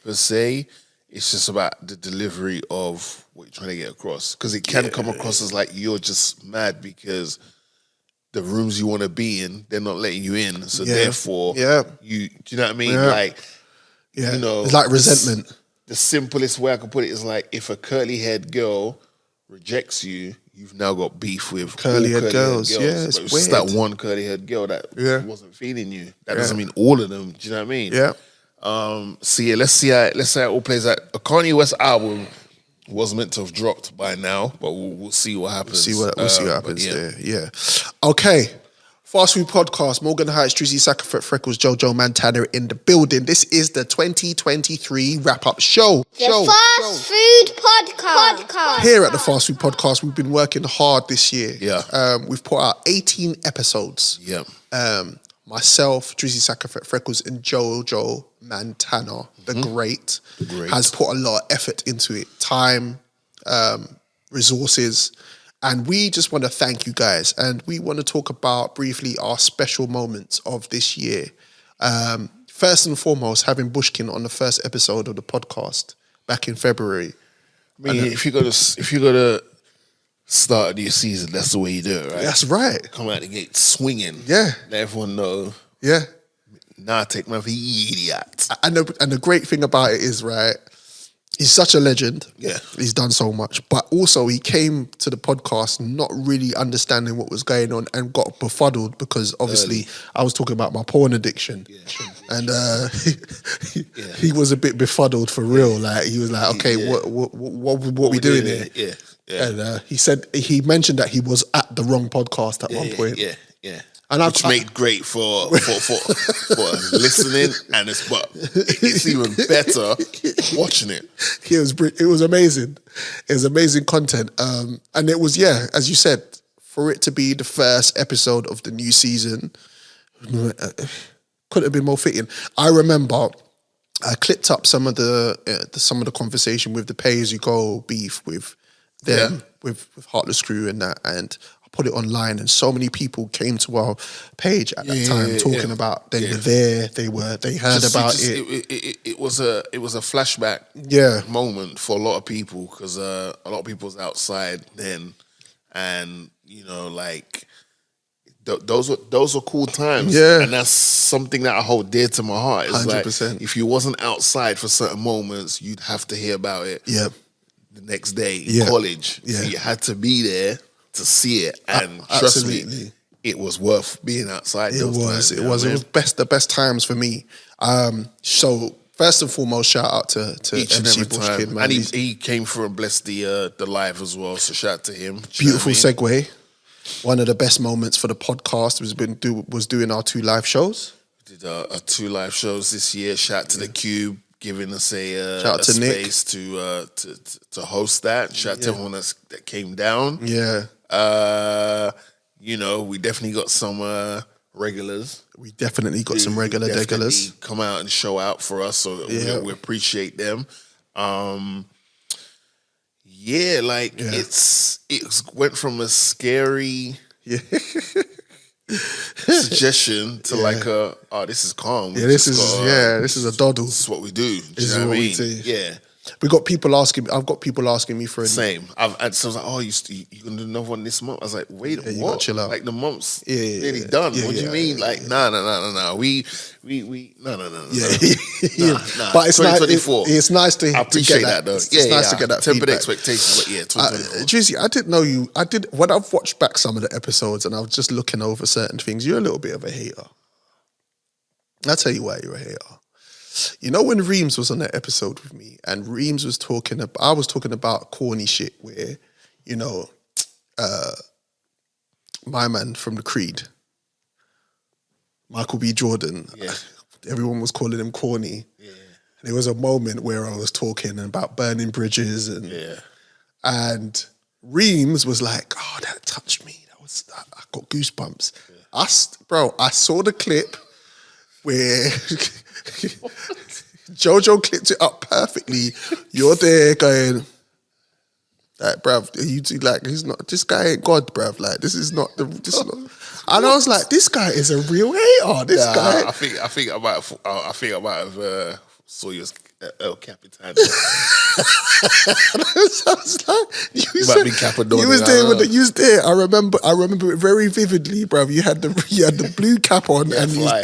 per se, It's just about the delivery of what you're trying to get across. Because it can come across as like you're just mad because the rooms you want to be in, they're not letting you in. So therefore, do you know what I mean? Like, you know, it's like resentment. The simplest way I can put it is like if a curly-haired girl rejects you, you've now got beef with curly-haired girls. Yeah, it's but it's weird. just that one curly-haired girl that wasn't feeling you. That doesn't mean all of them. Do you know what I mean? Yeah. So yeah, let's see how it all plays out. A Kanye West album was meant to have dropped by now, but we'll see what happens. We'll see what happens there. Yeah. Okay. Fast Food Podcast, Morgan Heights, Drizzy Sackafret, Freckles, Jojo Montana in the building. This is the 2023 wrap-up show. Fast Food Podcast. Here at the Fast Food Podcast, we've been working hard this year. Yeah. We've put out 18 episodes. Yeah. Myself, Drizzy Sackafret, Freckles, and Jojo Montana, the great, has put a lot of effort into it. Time, resources. And we just want to thank you guys. And we want to talk about briefly our special moments of this year. First and foremost, having Bushkin on the first episode of the podcast back in February. I mean, if you're gonna start a new season, that's the way you do it, right? That's right. Come out the gate swinging. Yeah. Let everyone know. Yeah. Nah, take my for idiot. And the great thing about it is, right, he's such a legend. Yeah. He's done so much. But also he came to the podcast not really understanding what was going on and got befuddled because obviously I was talking about my porn addiction. Yeah. And he was a bit befuddled for real. Like he was like, okay, what we doing here? Yeah. And he mentioned that he was at the wrong podcast at one point. Yeah. And which made great for listening, and it's even better watching it. It was amazing. It was amazing content. And it was, as you said, for it to be the first episode of the new season, couldn't have been more fitting. I remember I clipped up some of the conversation with the pay as you go beef with them, with Heartless Crew and that, and put it online, and so many people came to our page at that time talking about they were there, they heard about it. It was a flashback moment for a lot of people because a lot of people was outside then, and you know, like those were cool times. Yeah, and that's something that I hold dear to my heart. It's 100%. Like if you wasn't outside for certain moments, you'd have to hear about it. Yeah, the next day in college. Yeah, so you had to be there to see it, and trust me, it was worth being outside. It was the best times for me. So first and foremost, shout out to each MC and every Bushkin, time, man. and he came through and blessed the live as well. So shout out to him. Beautiful segue. One of the best moments for the podcast was doing our 2 live shows. We did our 2 live shows this year. Shout out to the Cube, giving us a space to host that. Shout out to everyone that came down. Yeah. You know, we definitely got some regulars. We definitely got some regulars. Come out and show out for us, so we appreciate them. It went from a scary suggestion to like this is calm. This is a doddle. This is what we do. This is what we do. Yeah. We got people asking. I've got people asking me for a same. So I was like, "Oh, you gonna do another one this month?" I was like, "Wait, what? Chill out. Like the month's nearly done. What do you mean? Like, no. We no. Nah. But it's 2024. It's nice to. I appreciate that though. It's nice to get that tempered feedback. expectations, but 2024. Drizzy, I didn't know you. I did when I've watched back some of the episodes and I was just looking over certain things. You're a little bit of a hater. I'll tell you why you're a hater. You know when Reams was on that episode with me and Reams was I was talking about corny shit where, you know, my man from the Creed, Michael B. Jordan, everyone was calling him corny. Yeah. And there was a moment where I was talking about burning bridges and Reams was like, oh, that touched me. I got goosebumps. Yeah. I saw the clip where Jojo clipped it up perfectly. You're there going, like, bruv, you do like he's not. This guy ain't God, bruv. Like this is not. And I was like, this guy is a real hater. This guy. I think I might have saw you as El Capitan. Sounds like you Might be Capadonna, You was I there don't when know. you was there. I remember it very vividly, bruv. You had the blue cap on, Yeah, and fly.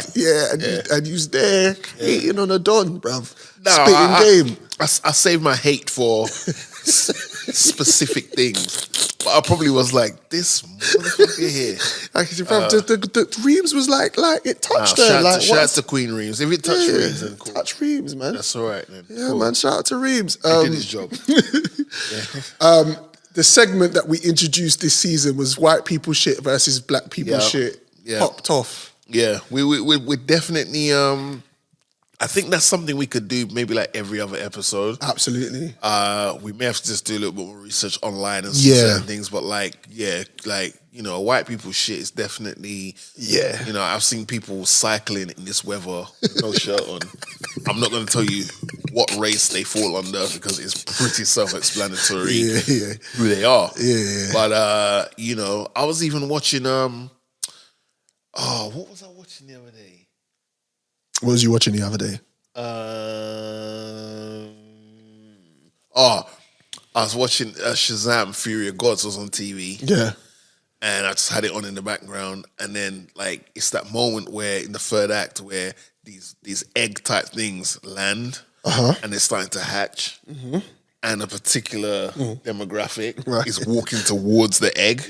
and you was there hating on a don, bruv. No, Spitting game. I save my hate for specific things. But I probably was like, this motherfucker here. Like, bruv, the Reams was like it touched her. Like, Shout out to Queen Reams. If it touched Reams, then cool. Touch Reams, man. That's all right, then. Yeah, Cool. man. Shout out to Reams. He did his job. The segment that we introduced this season was white people shit versus black people shit. Yeah. Popped off. Yeah, we definitely. I think that's something we could do maybe like every other episode. Absolutely. We may have to just do a little bit more research online and Yeah. certain things, but white people shit is definitely. Yeah. I've seen people cycling in this weather with no shirt on. I'm not going to tell you what race they fall under because it's pretty self-explanatory Yeah. who they are. Yeah. But I was even watching. What was I watching the other day? What was you watching the other day? I was watching Shazam! Fury of Gods was on TV. Yeah. And I just had it on in the background, and then like it's that moment where in the third act where these egg type things land, and they're starting to hatch, and a particular demographic is walking towards the egg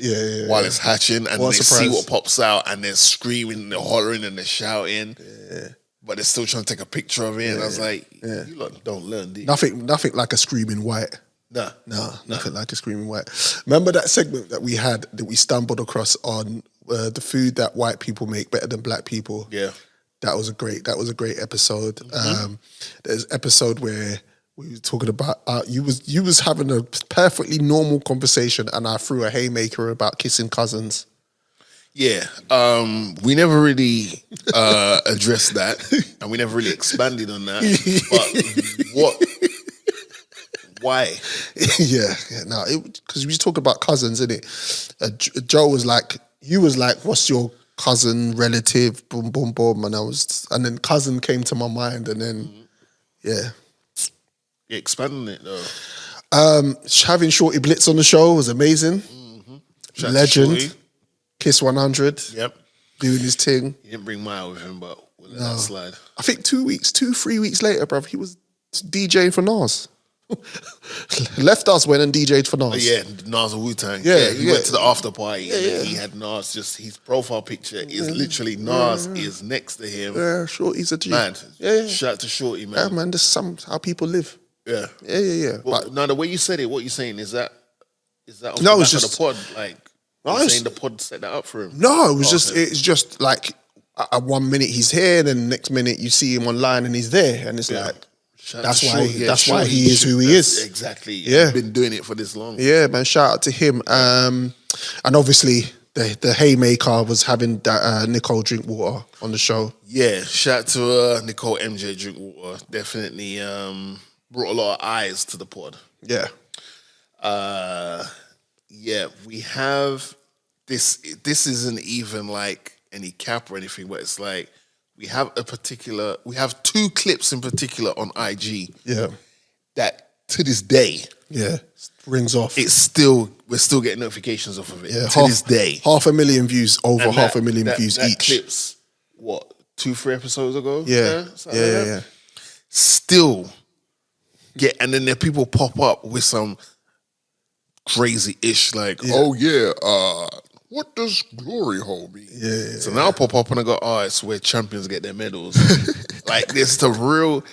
while it's hatching, and What a they surprise. see what pops out, and they're screaming, and they're hollering, and they're shouting, but they're still trying to take a picture of it. And I was like, you lot don't learn, do you? Nothing like a screaming white. Nah. No, nothing like a screaming white. Remember that segment that we had that we stumbled across on the food that white people make better than black people? Yeah. That was a great episode. There's an episode where we were talking about you was having a perfectly normal conversation, and I threw a haymaker about kissing cousins. Yeah, we never really addressed that, and we never really expanded on that. But why? No, because we was talking about cousins, innit? Joe was like, you was like, what's your cousin, relative, boom, boom, boom, and then cousin came to my mind, and then Yeah, expanding it though. having Shorty Blitz on the show was amazing. Shout out to Legend. Shorty. Kiss 100, Yep. doing his thing. He didn't bring Maya with him, but we'll let that slide. I think 3 weeks later, bruv, he was DJing for Nas. Left us, went and DJ'd for Nas. Yeah, Nas and Wu-Tang. Yeah, He yeah. went to the after party and then he had Nas, just his profile picture is literally Nas is next to him. Yeah, Shorty's a G. Man, Yeah. shout out to Shorty, Yeah, man. man, that's how people live. Yeah. Yeah. Well, But now the way you said it, what you saying is that off No, the it's back just- of the pod, like No, you're it's- saying the pod set that up for him. no, it was Okay. it's just like at 1 minute he's here, then next minute you see him online and he's there, and it's like Shout out that's to why Shorty. Yeah, that's why Shorty he is who he that's is. Exactly. Yeah. He's been doing it for this long. Yeah, man, shout out to him. And obviously the haymaker was having Nicole Drinkwater on the show. Yeah, shout out to Nicole MJ Drinkwater. Definitely brought a lot of eyes to the pod. Yeah. Yeah, we have this. This isn't even like any cap or anything, but it's like we have two clips in particular on IG Yeah. that to this day, Yeah. Rings off. we're still getting notifications off of it. Yeah, to this day. 500,000 views, over And half a million views that each. clips, what, 2-3 episodes ago? Yeah. Something like that. Yeah. Still get, and then there people pop up with some crazy ish like, what does glory hole mean? Yeah. So now I pop up and I go, oh, it's where champions get their medals. Like there's the real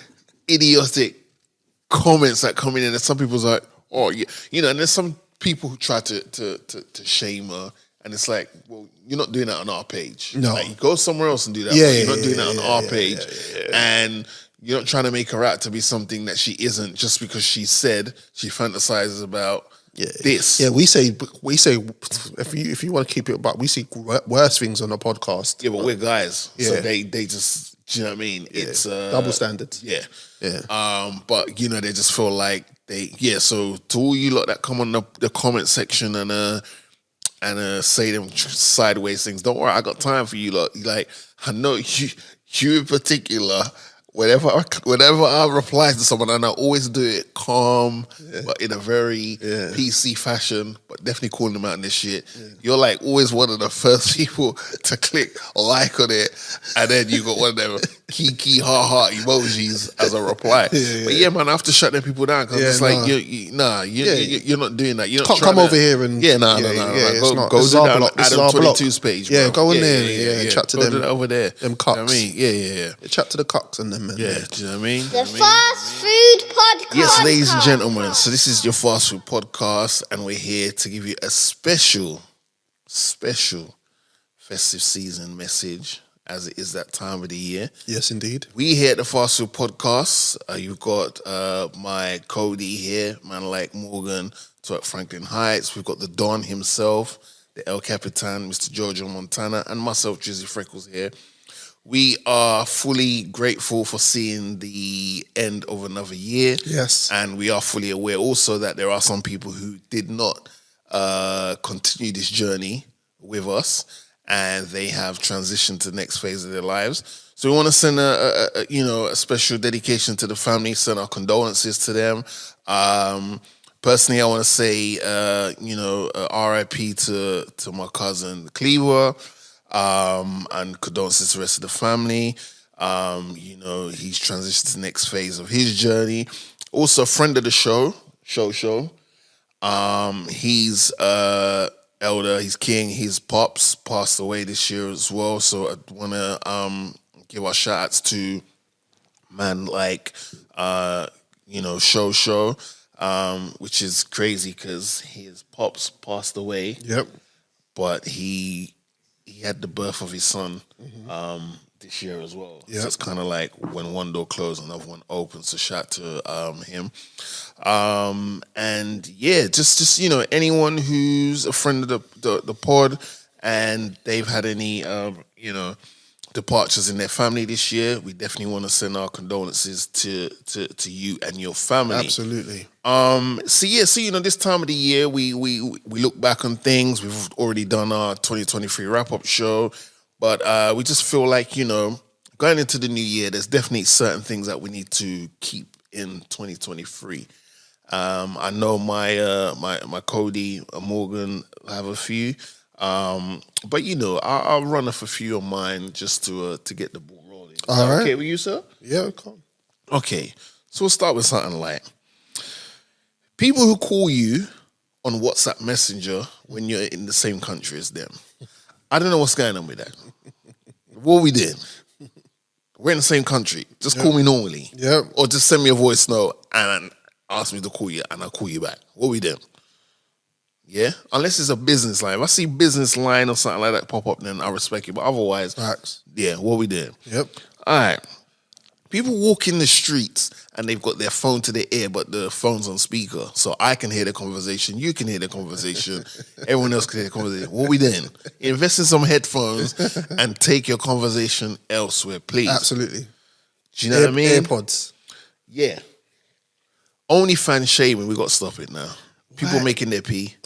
idiotic comments that come in, and then some people's like, oh yeah, and there's some people who try to shame her, and it's like, well, you're not doing that on our page. No. Like, you go somewhere else and do that. Yeah, but you're yeah, not doing yeah, that on yeah, our yeah, page, and you're not trying to make her out to be something that she isn't just because she said she fantasizes about this. Yeah, we say if you want to keep it, but we see worse things on the podcast. Yeah, but we're guys, so Yeah. they just, do you know what I mean? It's Double standards. Yeah. Yeah. But they just feel like so to all you lot that come on the comment section and say them sideways things, don't worry, I got time for you lot. Like, I know you in particular whenever I reply to someone, and I always do it calm, but in a very PC fashion, but definitely calling them out in this shit. You're like always one of the first people to click like on it, and then you got one of them kiki heart emojis as a reply. But yeah, man, I have to shut them people down because it's like you're not doing that. You're not Can't trying come over here and no. Go This is to our that block. This is Adam our block. 22's page. Yeah, bro. go in there. Chat to Go them. do that over there. Them cocks. You know what I mean? Yeah. Chat to the cocks and them. Man. Yeah, do you know what I mean? The Fast Food Podcast. Yes, ladies and gentlemen, so this is your Fast Food Podcast, and we're here to give you a special festive season message, as it is that time of the year. Yes, indeed. We here at the Fast Food Podcast, you've got my Cody here, man like Morgan, to at Franklin Heights. We've got the Don himself, the El Capitan, Mr. Giorgio Montana, and myself, Drizzy Freckles here. We are fully grateful for seeing the end of another year. Yes. And we are fully aware also that there are some people who did not continue this journey with us, and they have transitioned to the next phase of their lives. So we want to send a special dedication to the family, send our condolences to them. Personally, I want to say, R.I.P. to my cousin Cleaver. And condolences to the rest of the family. He's transitioned to the next phase of his journey. Also, a friend of the show. He's elder, he's king, his pops passed away this year as well. So I want to give our shout outs to man like, Show, which is crazy because his pops passed away. Yep. But he had the birth of his son this year as well. Yep. So it's kind of like when one door closed, another one opens. So shout to him. And yeah, just anyone who's a friend of the pod and they've had any departures in their family this year, we definitely want to send our condolences to you and your family. Absolutely. So this time of the year we look back on things. We've already done our 2023 wrap-up show, but we just feel like, going into the new year, there's definitely certain things that we need to keep in 2023. I know my Cody Morgan have a few, but I'll run off a few of mine just to get the ball rolling. All right. Okay with you, sir? Yeah, come. Okay, so we'll start with something like people who call you on WhatsApp Messenger when you're in the same country as them. I don't know what's going on with that. What we did? We're in the same country. Just call me normally. Yep. Or just send me a voice note and ask me to call you and I'll call you back. What we did? Yeah? Unless it's a business line. If I see business line or something like that pop up, then I respect it. But otherwise, Facts. yeah, what we did? Yep. All right. People walk in the streets and they've got their phone to their ear, but the phone's on speaker. So I can hear the conversation, you can hear the conversation, everyone else can hear the conversation. What we doing? Invest in some headphones and take your conversation elsewhere, please. Absolutely. Do you know what I mean? AirPods. Yeah. OnlyFans shaming, we got to stop it now. People making their pee.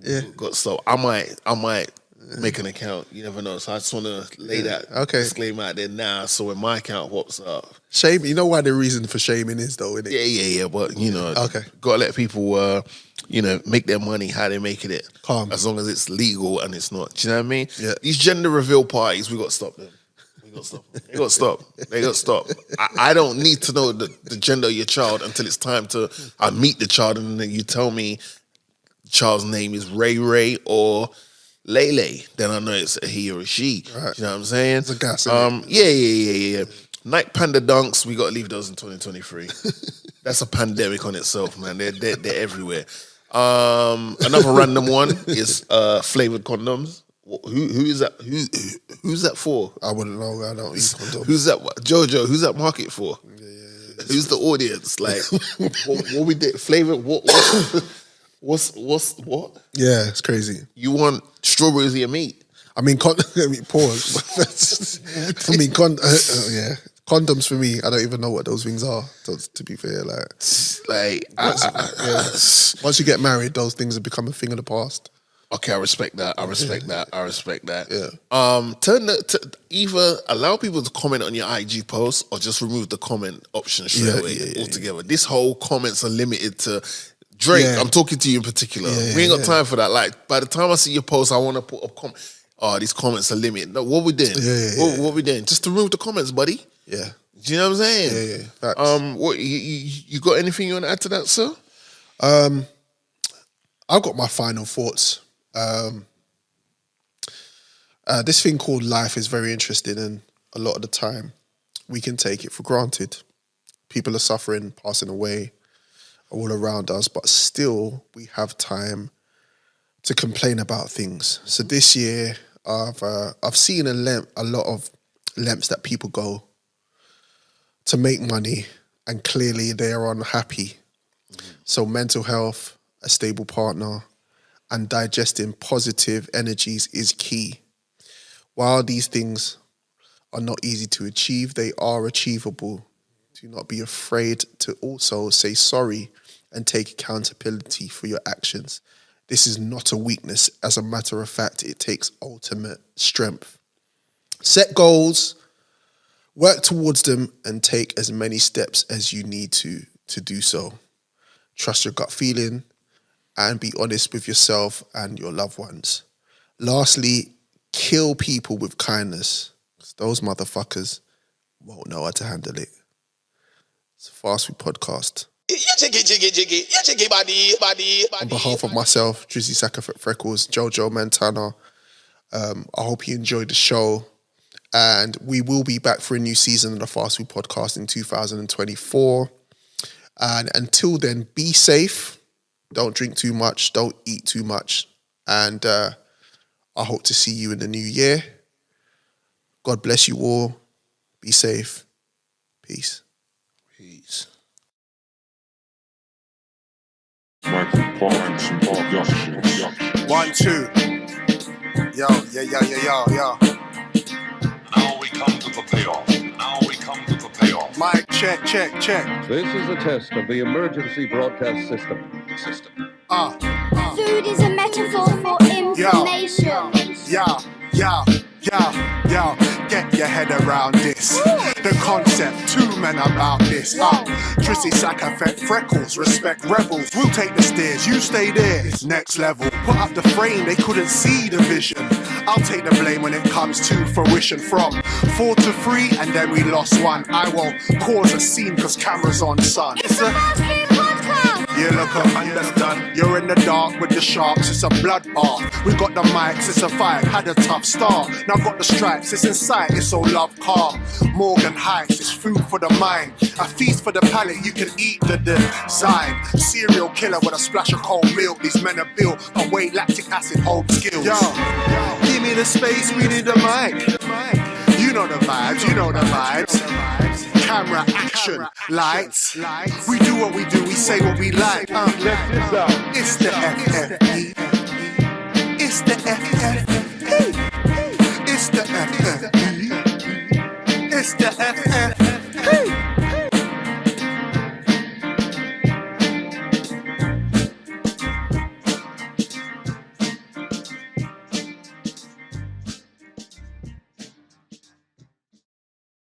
Yeah. Got to stop. I might make an account. You never know. So I just want to lay that disclaimer out there now. So when my account pops up, Shame. You know why the reason for shaming is though, innit? yeah. But Okay. Got to let people, make their money how they making it. Calm. As long as it's legal and it's not. Do you know what I mean? Yeah. These gender reveal parties, we got to stop them. They got to stop. I don't need to know the gender of your child until it's time to I meet the child and then you tell me the child's name is Ray or Lele. Then I know it's a he or a she. Right. You know what I'm saying? It's a gas, Yeah. Nike Panda Dunks, we got to leave those in 2023. That's a pandemic on itself, man. They're everywhere. Another random one is flavored condoms. Who is that? Who's that for? I wouldn't know. I don't use condoms. Who's that? Jojo, who's that market for? Yeah. Who's the audience? Like, what we did? Flavor? What's what? Yeah, it's crazy. You want strawberries in your meat? I mean, pause. Yeah. Condoms for me, I don't even know what those things are. To be fair, Like, once you get married, those things have become a thing of the past. Okay, I respect that. I respect that. Yeah. Either allow people to comment on your IG post or just remove the comment option straight away altogether. This whole comments are limited to Drake. Yeah. I'm talking to you in particular. We ain't got time for that. Like, by the time I see your post, I want to put up comment. Oh, these comments are limited. No, what we doing? What we doing? Just to remove the comments, buddy. Yeah. Do you know what I'm saying? Yeah. Facts. What you got anything you want to add to that, sir? I've got my final thoughts. This thing called life is very interesting, and a lot of the time we can take it for granted. People are suffering, passing away all around us, but still we have time to complain about things. So this year I've seen a lot of lengths that people go to make money, and clearly they are unhappy. So mental health, a stable partner, and digesting positive energies is key. While these things are not easy to achieve, they are achievable. Do not be afraid to also say sorry and take accountability for your actions. This is not a weakness. As a matter of fact, it takes ultimate strength. Set goals, work towards them, and take as many steps as you need to do so. Trust your gut feeling and be honest with yourself and your loved ones. Lastly, kill people with kindness, because those motherfuckers won't know how to handle it. It's a Fast Food Podcast. Jiggy, body. On behalf of myself, Drizzy Freckles, Jojo Montana, I hope you enjoyed the show. And we will be back for a new season of the Fast Food Podcast in 2024. And until then, be safe. Don't drink too much. Don't eat too much. And I hope to see you in the new year. God bless you all. Be safe. Peace. Peace. One, two. Yo. Now we come to the payoff. Mic check. This is a test of the emergency broadcast system. Food is a metaphor for information. Yo, get your head around this. The concept, two men about this. Trissy Freckles, respect rebels. We'll take the stairs, you stay there. It's next level. Put up the frame, they couldn't see the vision. I'll take the blame when it comes to fruition. From 4 to 3, and then we lost one. I won't cause a scene, cause camera's on, son. It's a Fast Food Podcast. You look up, understand. You're in the dark with the sharks, it's a bloodbath. We got the mics, it's a fight, had a tough start. Now got the stripes, it's in sight, it's all love calm. Morgan Heights, it's food for the mind. A feast for the palate, you can eat the design. Serial killer with a splash of cold milk. These men are built on way lactic acid hold skills. Yo, give me the space, we need the mic. You know the vibes. Camera, action, lights. We do what we do, we say what we like. It's the FFE. It's the FFE. It's the FFE. It's the FFE.